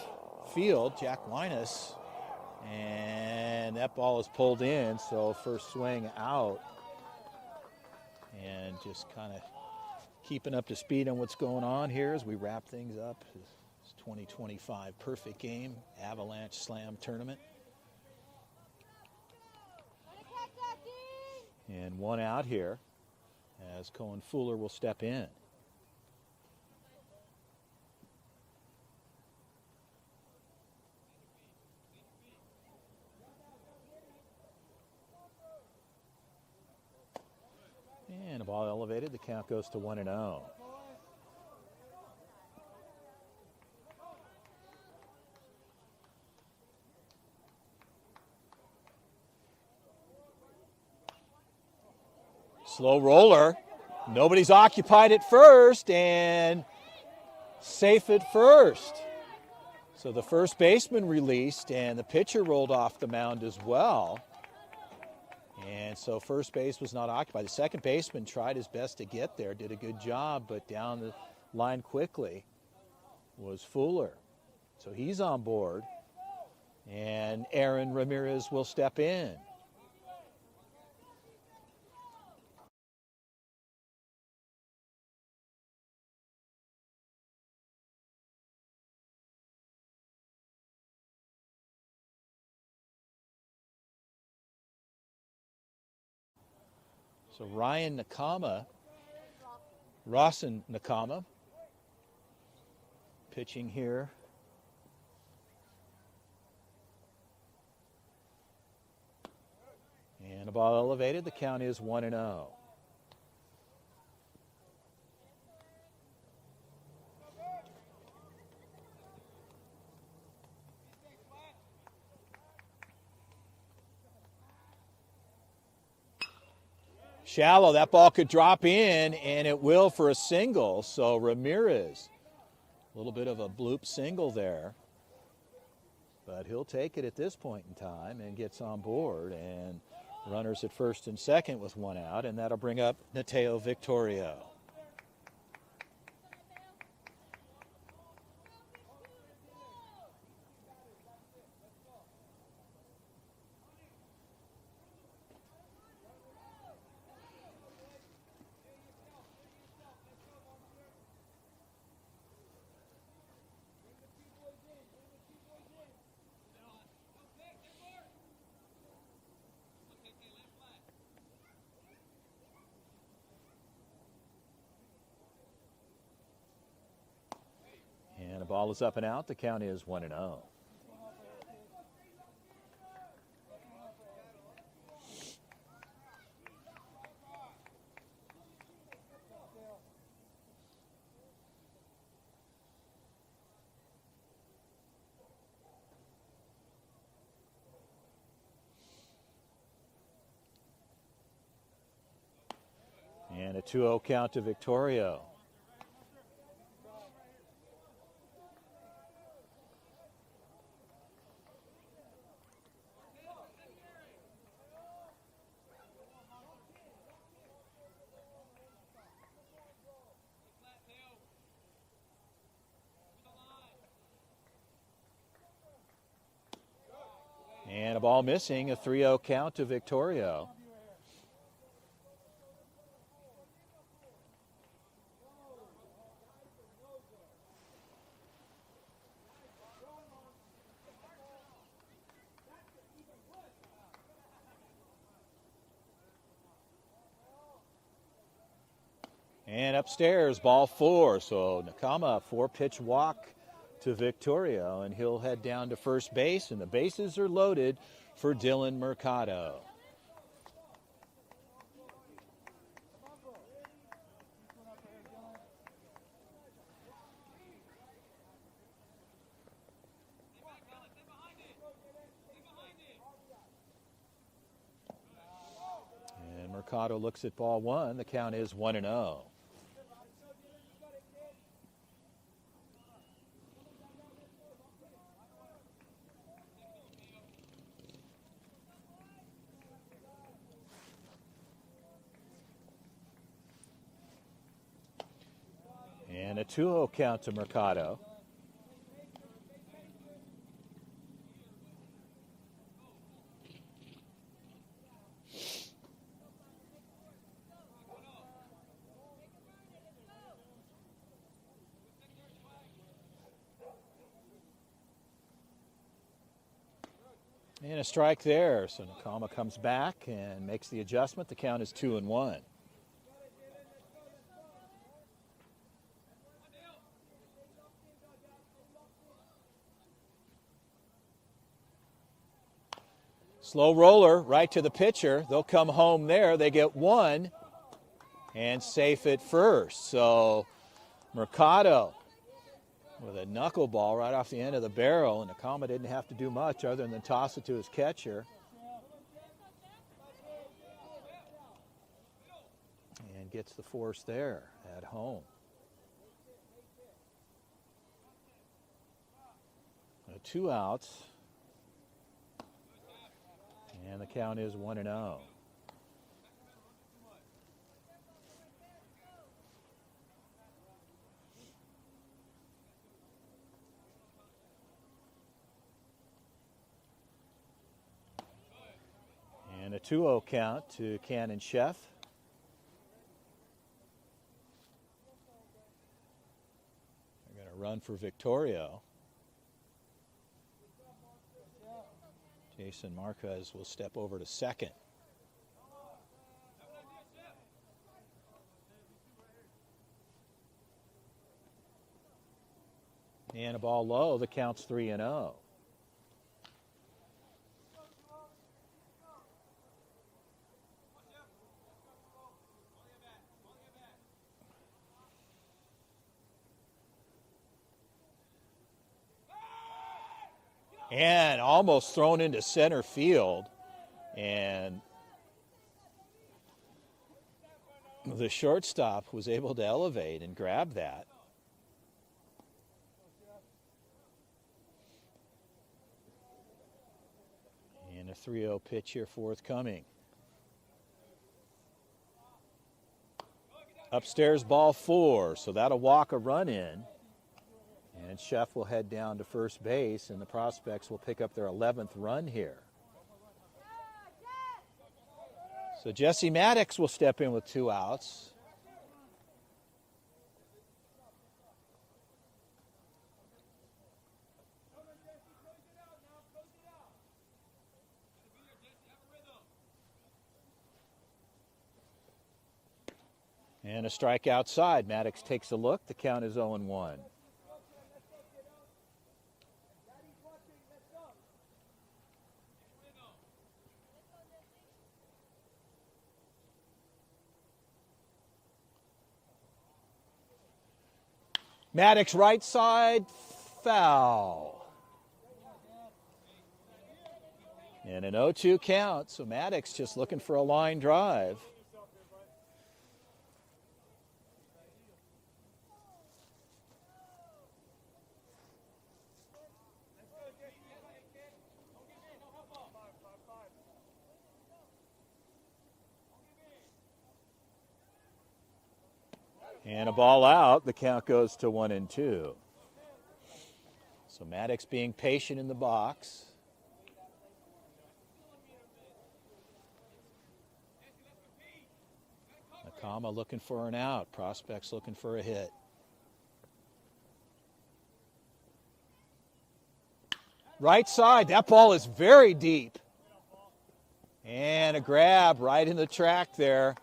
field, Jack Linus, and that ball is pulled in, so first swing out. And just kind of keeping up to speed on what's going on here as we wrap things up. 2025 Perfect Game Avalanche Slam Tournament. And one out here as Cohen Fuller will step in. And a ball elevated. The count goes to 1-0. Slow roller. Nobody's occupied at first, and safe at first. So the first baseman released, and the pitcher rolled off the mound as well. And so first base was not occupied. The second baseman tried his best to get there, did a good job, but down the line quickly was Fuller. So he's on board, and Aaron Ramirez will step in. So Ryan Nakama, Rawson Nakama, pitching here. And a ball elevated. The count is 1-0. Shallow, that ball could drop in, and it will for a single. So Ramirez, a little bit of a bloop single there. But he'll take it at this point in time and gets on board. And runners at first and second with one out, and that'll bring up Nateo Victorio. And the ball is up and out. The count is 1-0. And a 2-0 count to Victorio. a ball missing, a 3-0 count to Victorio. And upstairs, ball 4. So Nakama, 4-pitch walk to Victorio, and he'll head down to first base, and the bases are loaded for Dylan Mercado. And Mercado looks at ball 1. The count is 1-0. And a 2-0 count to Mercado. And a strike there. So Nakama comes back and makes the adjustment. The count is 2-1. Slow roller right to the pitcher. They'll come home there. They get 1 and safe at first. So Mercado with a knuckleball right off the end of the barrel, and Nakama didn't have to do much other than toss it to his catcher. And gets the force there at home. 2 outs. And the count is 1-0. And a 2-0 count to Cannon Chef. They're going to run for Victorio. Jason Marquez will step over to second. And a ball low. The count's 3-0. And almost thrown into center field. And the shortstop was able to elevate and grab that. And a 3-0 pitch here forthcoming. Upstairs, ball 4, so that'll walk a run in. And Chef will head down to first base, and the Prospects will pick up their 11th run here. So Jesse Maddox will step in with 2 outs. And a strike outside. Maddox takes a look. The count is 0-1. Maddox right side, foul. And an 0-2 count, so Maddox just looking for a line drive. And a ball out. The count goes to 1-2. So Maddox being patient in the box. Brahma looking for an out. Prospects looking for a hit. Right side. That ball is very deep. And a grab right in the track there.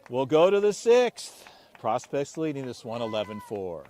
We'll go to the sixth. Prospects leading this one 11-4.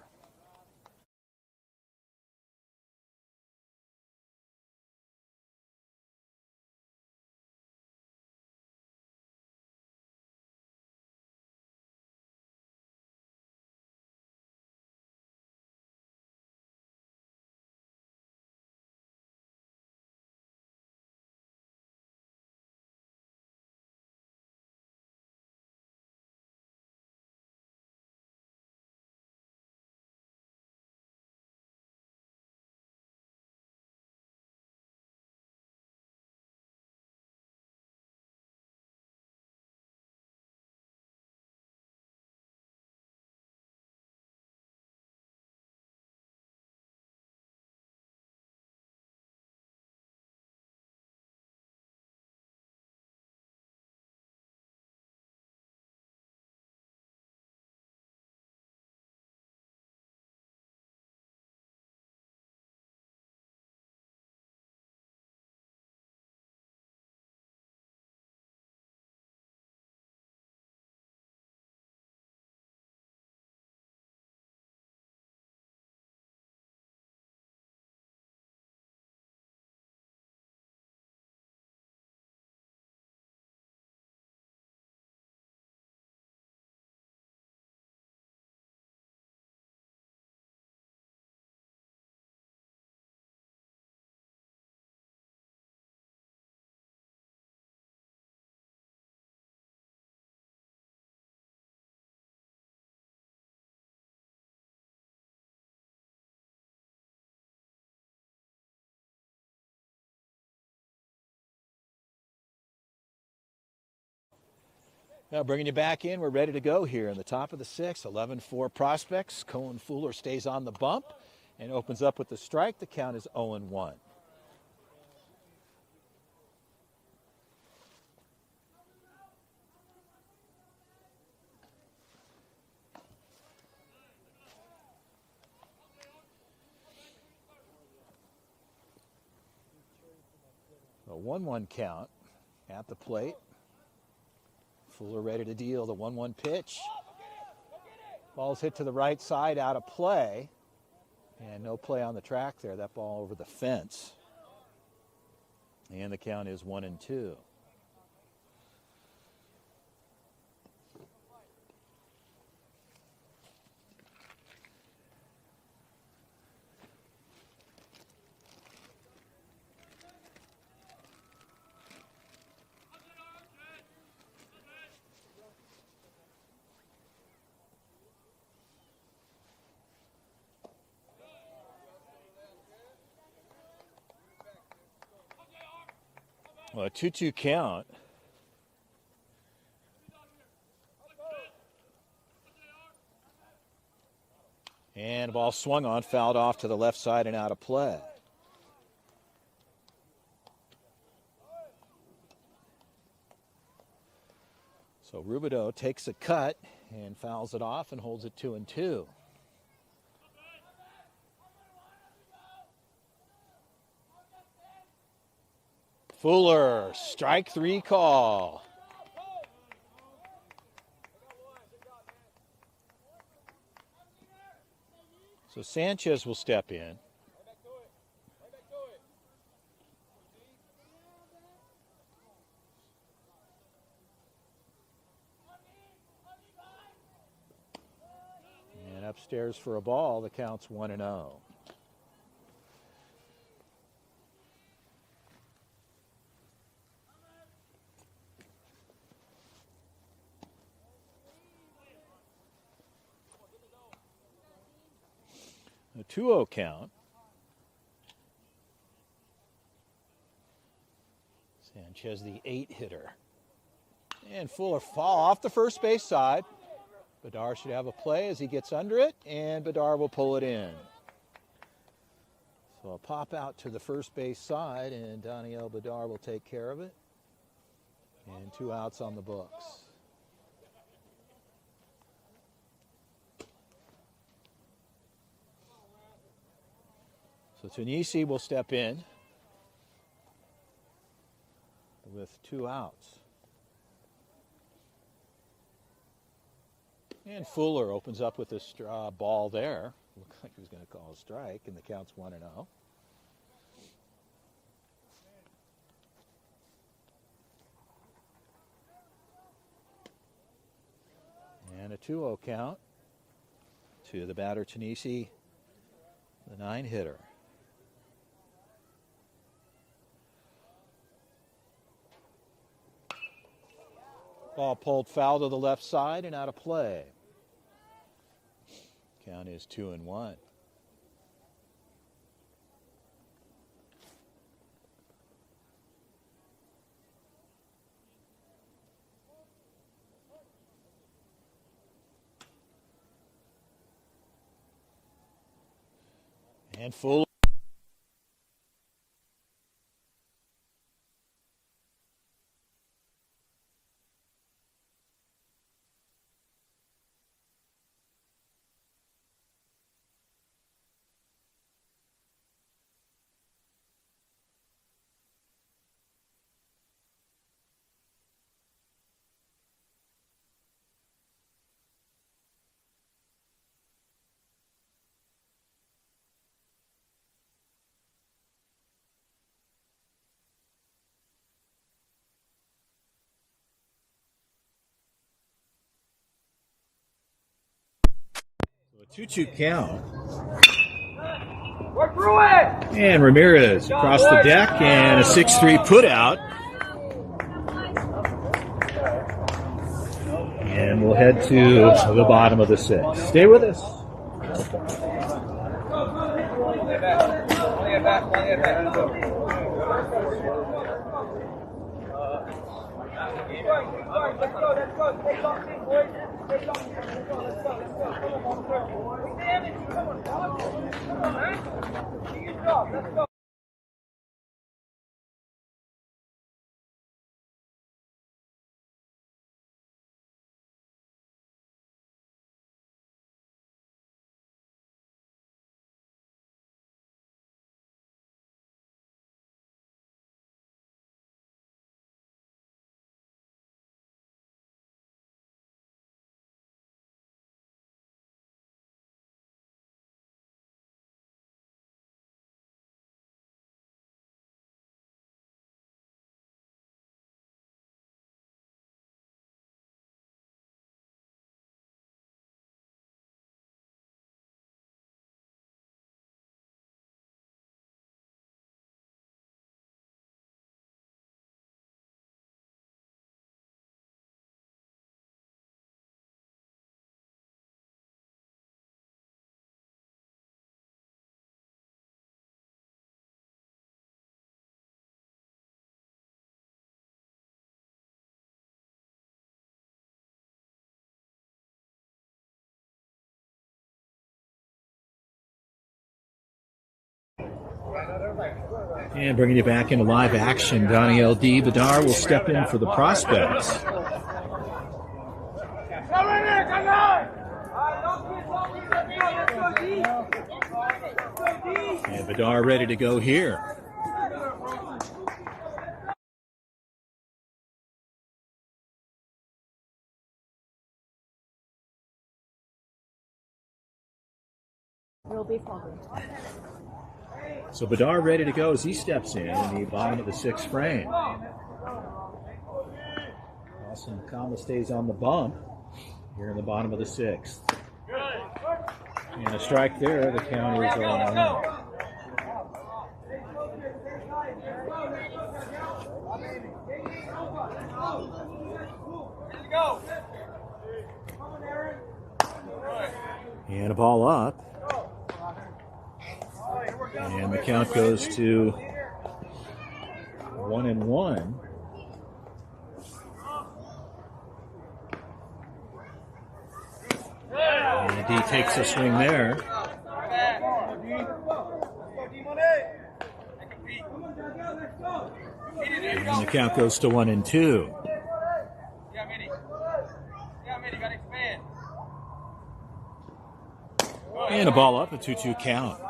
Now bringing you back in, we're ready to go here in the top of the sixth. 11-4 Prospects. Cohen Fuller stays on the bump and opens up with the strike. The count is 0-1. A 1-1 count at the plate. Fuller ready to deal the 1-1 pitch. Ball's hit to the right side, out of play. And no play on the track there. That ball over the fence. And the count is 1-2. Well, a 2-2 count. And the ball swung on, fouled off to the left side and out of play. So Rubidoux takes a cut and fouls it off and holds it 2-2. Fuller, strike three call. So Sanchez will step in. And upstairs for a ball, the count's 1-0. A 2-0 count. Sanchez, the 8-hitter. And Fuller fall off the first base side. Bedard should have a play as he gets under it, and Bedard will pull it in. So a pop out to the first base side, and Daniel Bedard will take care of it. And 2 outs on the books. So Tunisi will step in with 2 outs. And Fuller opens up with a ball there. Looked like he was going to call a strike, and the count's 1-0. And a 2-0 count to the batter, Tunisi, the 9-hitter. Ball pulled foul to the left side and out of play. Count is 2-1. And Fuller. A 2-2 count. Work through it! And Ramirez across the deck and a 6-3 put out. And we'll head to the bottom of the 6th. Stay with us. And bringing you back into live action, Donnie L.D. Vidar will step in for the Prospects. And Vidar ready to go here. Real beef hungry. So Vidar ready to go as he steps in the bottom of the 6th frame. Austin Kama stays on the bump here in the bottom of the 6th. And a strike there. The count is 0-1. And a ball up. And the count goes to 1-1. And D takes a swing there. And the count goes to 1-2. And a ball up, a 2-2 count.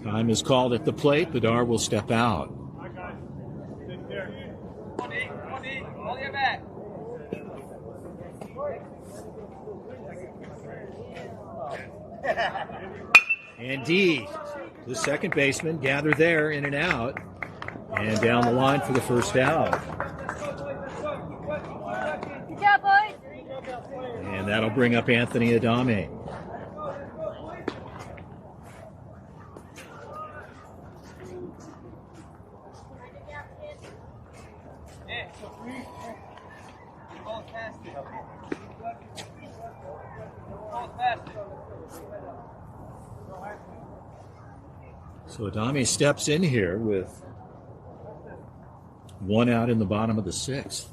Time is called at the plate. Bedard will step out. Indeed. The second baseman gathered there, in and out, and down the line for the first out. Good job, boys. And that'll bring up Anthony Adame. So Adame steps in here with one out in the bottom of the sixth.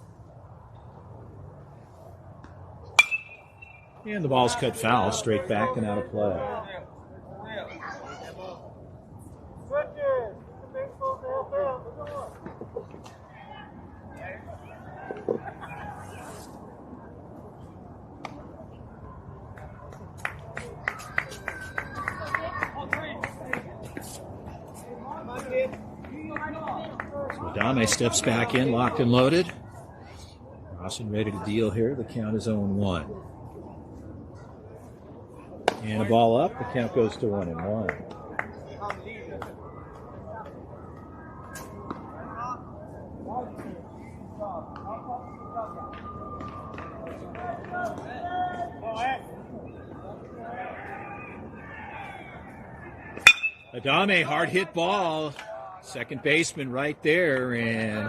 And the ball's cut foul, straight back and out of play. So Adame steps back in, locked and loaded. Rawson ready to deal here. The count is 0-1. And a ball up. The count goes to 1-1. Adame, hard hit ball. Second baseman right there, and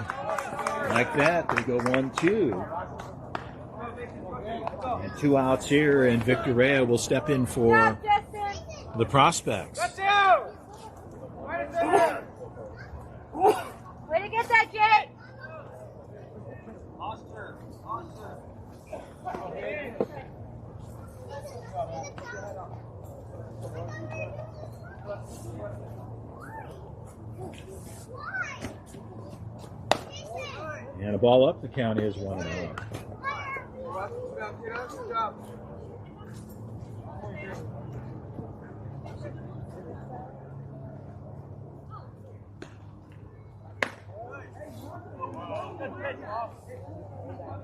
like that, they go 1-2. And 2 outs here, and Victor Rea will step in for the prospects. Way to get that, Jay! And a ball up, the count is 1-0.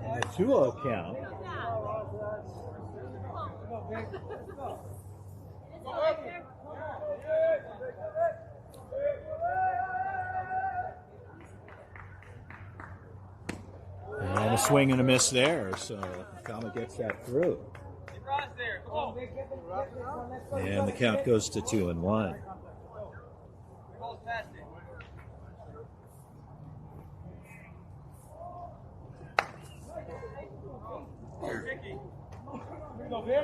And a 2-0 count. And a swing and a miss there, so Kama gets that through. And the count goes to 2-1.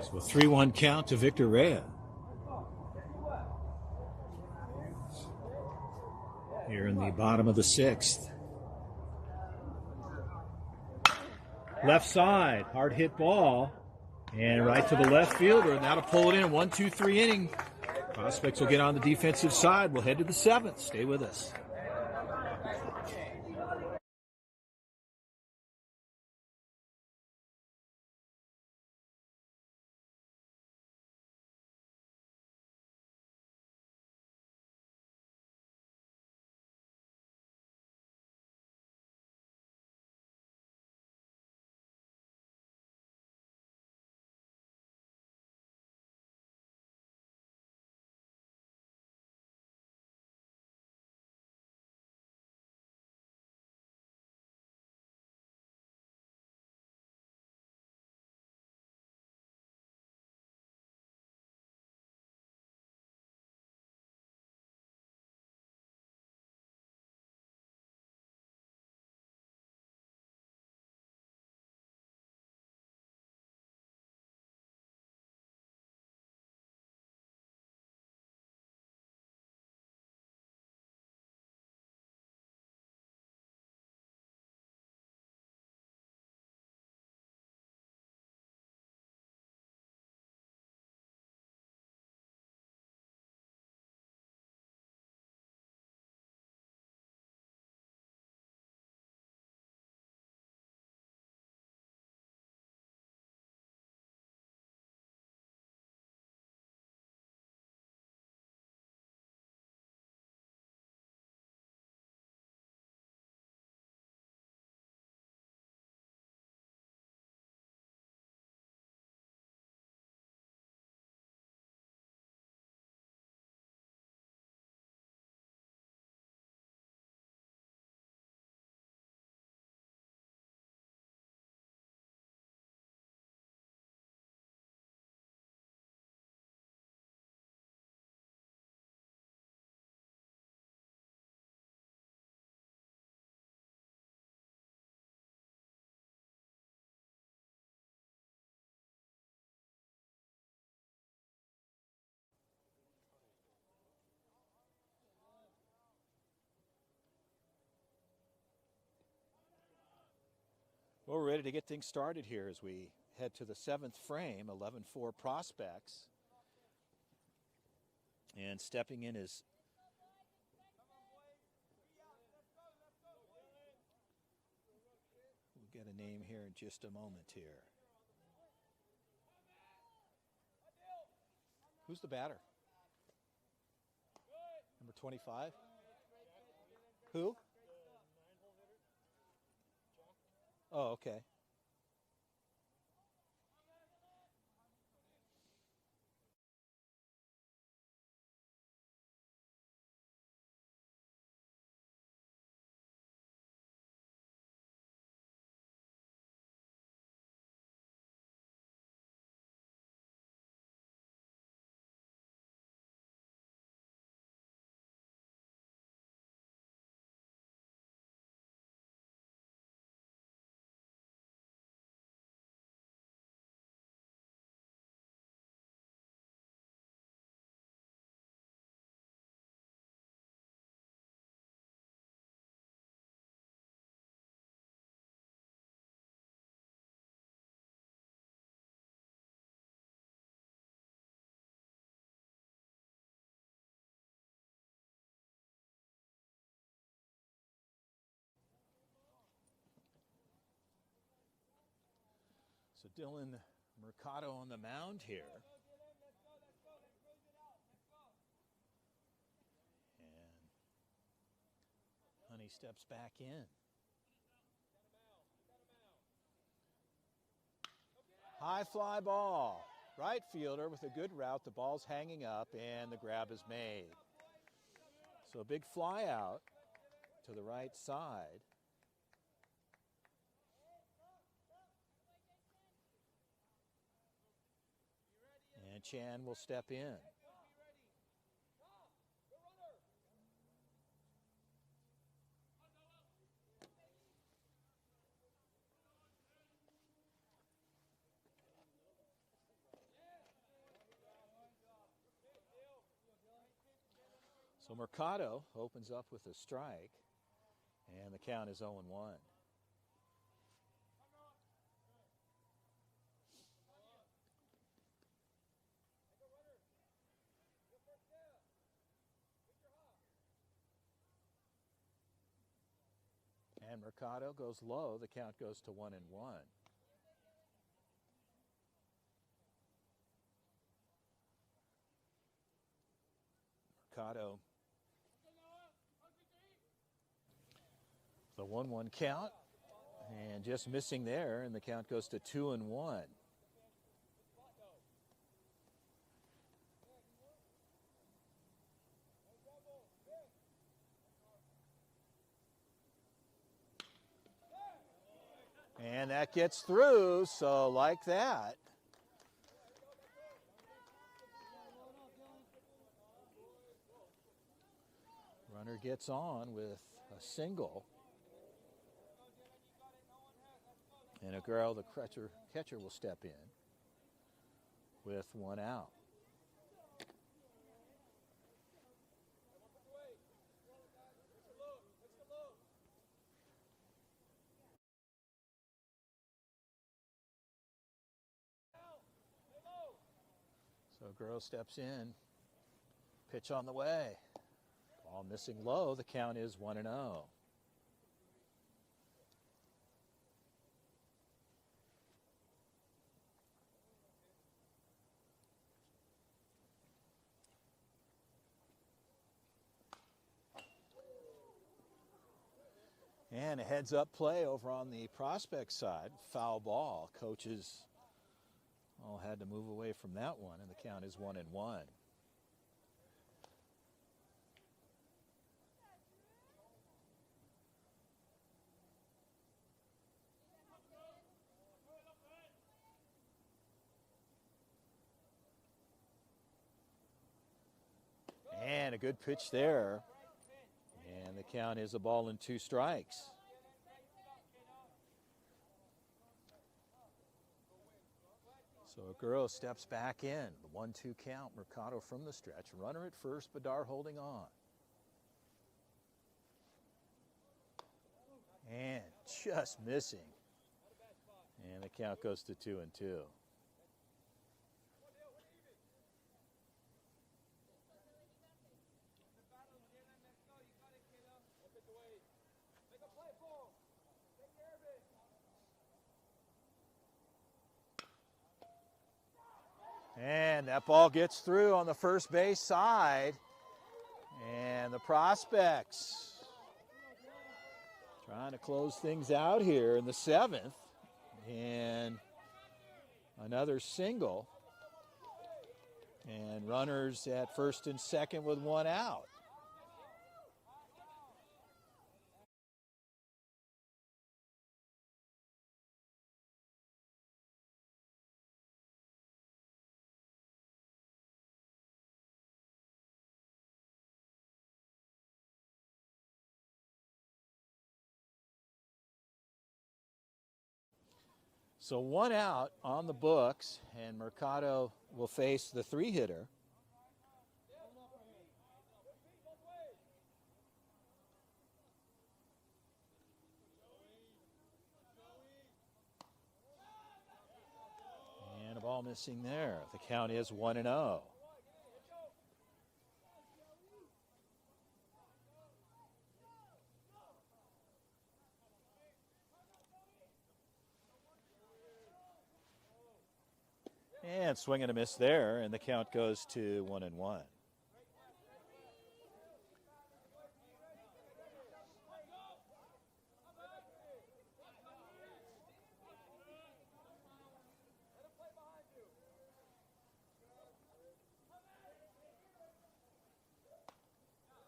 So a 3-1 count to Victor Rea. Here in the bottom of the sixth. Left side, hard hit ball, and right to the left fielder, and that'll pull it in. 1-2-3 inning. Prospects will get on the defensive side. We'll head to the seventh. Stay with us. Well, we're ready to get things started here as we head to the 7th frame, 11-4 prospects. And stepping in is we'll get a name here in just a moment here. Who's the batter? Number 25? Who? Oh, okay. So Dylan Mercado on the mound here. And Honey steps back in. High fly ball. Right fielder with a good route. The ball's hanging up and the grab is made. So a big fly out to the right side. And Chan will step in. So Mercado opens up with a strike, and the count is 0-1. And Mercado goes low. The count goes to 1-1. Mercado, the 1-1 count, and just missing there, and the count goes to 2-1. And that gets through, so like that. Runner gets on with a single. And Aguero, the catcher, will step in with one out. So Aguero steps in. Pitch on the way. Ball missing low. The count is 1-0. And a heads-up play over on the prospect side. Foul ball. Coaches all had to move away from that one, and the count is 1-1. And a good pitch there. And the count is a ball and 2 strikes. So Aguero steps back in. The 1-2 count. Mercado from the stretch. Runner at first, Badar holding on. And just missing. And the count goes to 2-2. And that ball gets through on the first base side. And the Prospects trying to close things out here in the 7th. And another single. And runners at first and second with one out. So one out on the books, and Mercado will face the 3-hitter. And a ball missing there. The count is 1-0. And swing and a miss there, and the count goes to 1-1.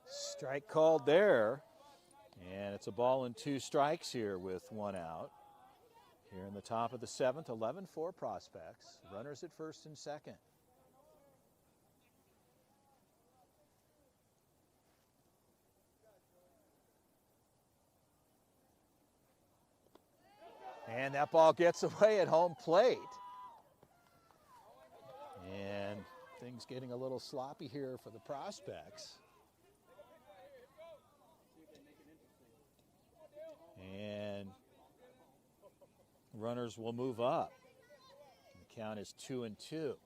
Strike called there, and it's a ball and 2 strikes here with one out. Here in the top of the 7th, 11-4 Prospects. Runners at first and second. And that ball gets away at home plate. And things getting a little sloppy here for the Prospects. And runners will move up. The count is 2-2. So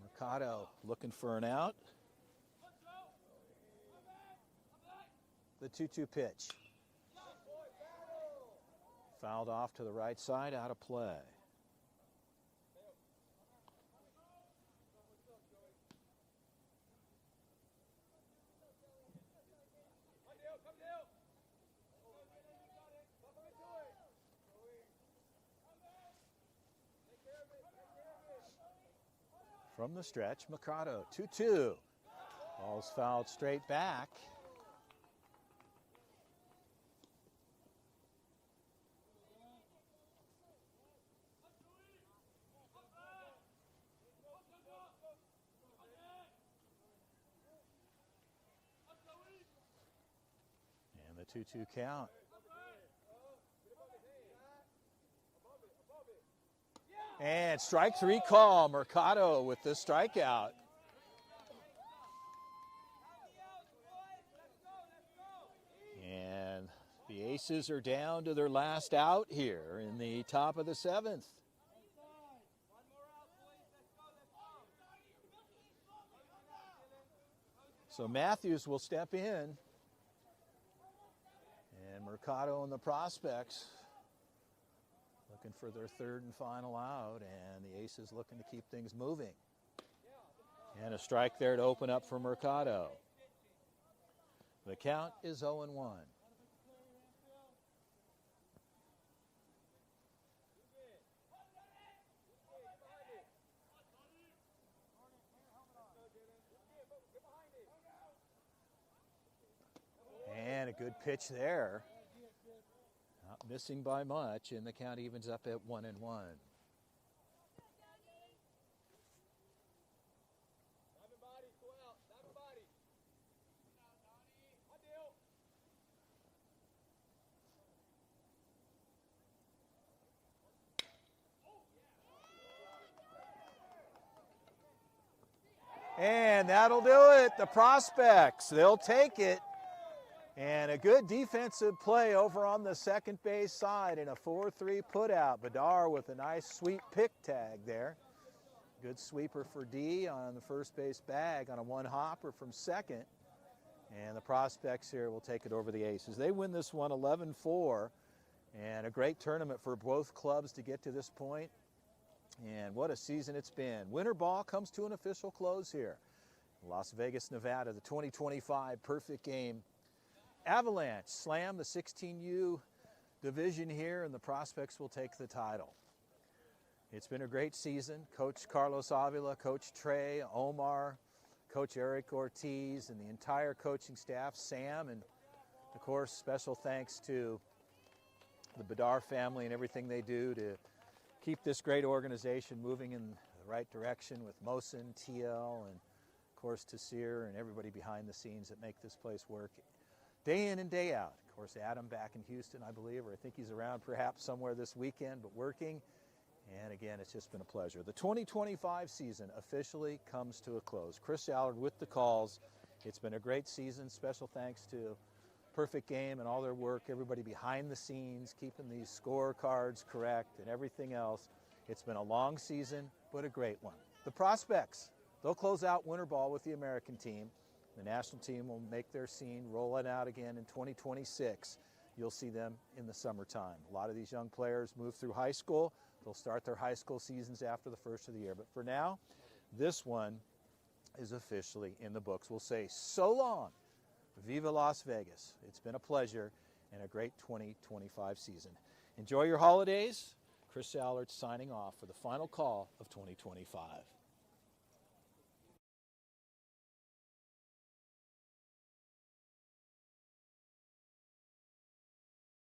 Mercado looking for an out. The 2-2 pitch. Fouled off to the right side, out of play. From the stretch, Mercado, 2-2. Ball's fouled straight back. And the 2-2 count. And strike 3 call, Mercado with the strikeout. And the Aces are down to their last out here in the top of the 7th. So Matthews will step in. And Mercado and the Prospects looking for their 3rd and final out, and the Aces looking to keep things moving. And a strike there to open up for Mercado. The count is 0-1. And a good pitch there. Not missing by much, and the count evens up at 1-1. And that'll do it. The Prospects, they'll take it. And a good defensive play over on the second base side in a 4-3 putout. Bedard with a nice sweep pick tag there. Good sweeper for D on the first base bag on a one hopper from second. And the Prospects here will take it over the Aces. They win this one 11-4. And a great tournament for both clubs to get to this point. And what a season it's been. Winter ball comes to an official close here. Las Vegas, Nevada, the 2025 perfect game. Avalanche slam the 16U division here, and the Prospects will take the title. It's been a great season. Coach Carlos Avila, Coach Trey, Omar, Coach Eric Ortiz, and the entire coaching staff, Sam, and of course, special thanks to the Bedard family and everything they do to keep this great organization moving in the right direction with Mosin, TL, and of course Tassir and everybody behind the scenes that make this place work day in and day out. Of course, Adam back in Houston, I believe, or I think he's around perhaps somewhere this weekend, but working. And again, it's just been a pleasure. The 2025 season officially comes to a close. Chris Allard with the calls. It's been a great season. Special thanks to Perfect Game and all their work, everybody behind the scenes, keeping these scorecards correct and everything else. It's been a long season, but a great one. The Prospects, they'll close out winter ball with the American team. The national team will make their scene, roll it out again in 2026. You'll see them in the summertime. A lot of these young players move through high school. They'll start their high school seasons after the first of the year. But for now, this one is officially in the books. We'll say so long. Viva Las Vegas. It's been a pleasure and a great 2025 season. Enjoy your holidays. Chris Allard signing off for the final call of 2025.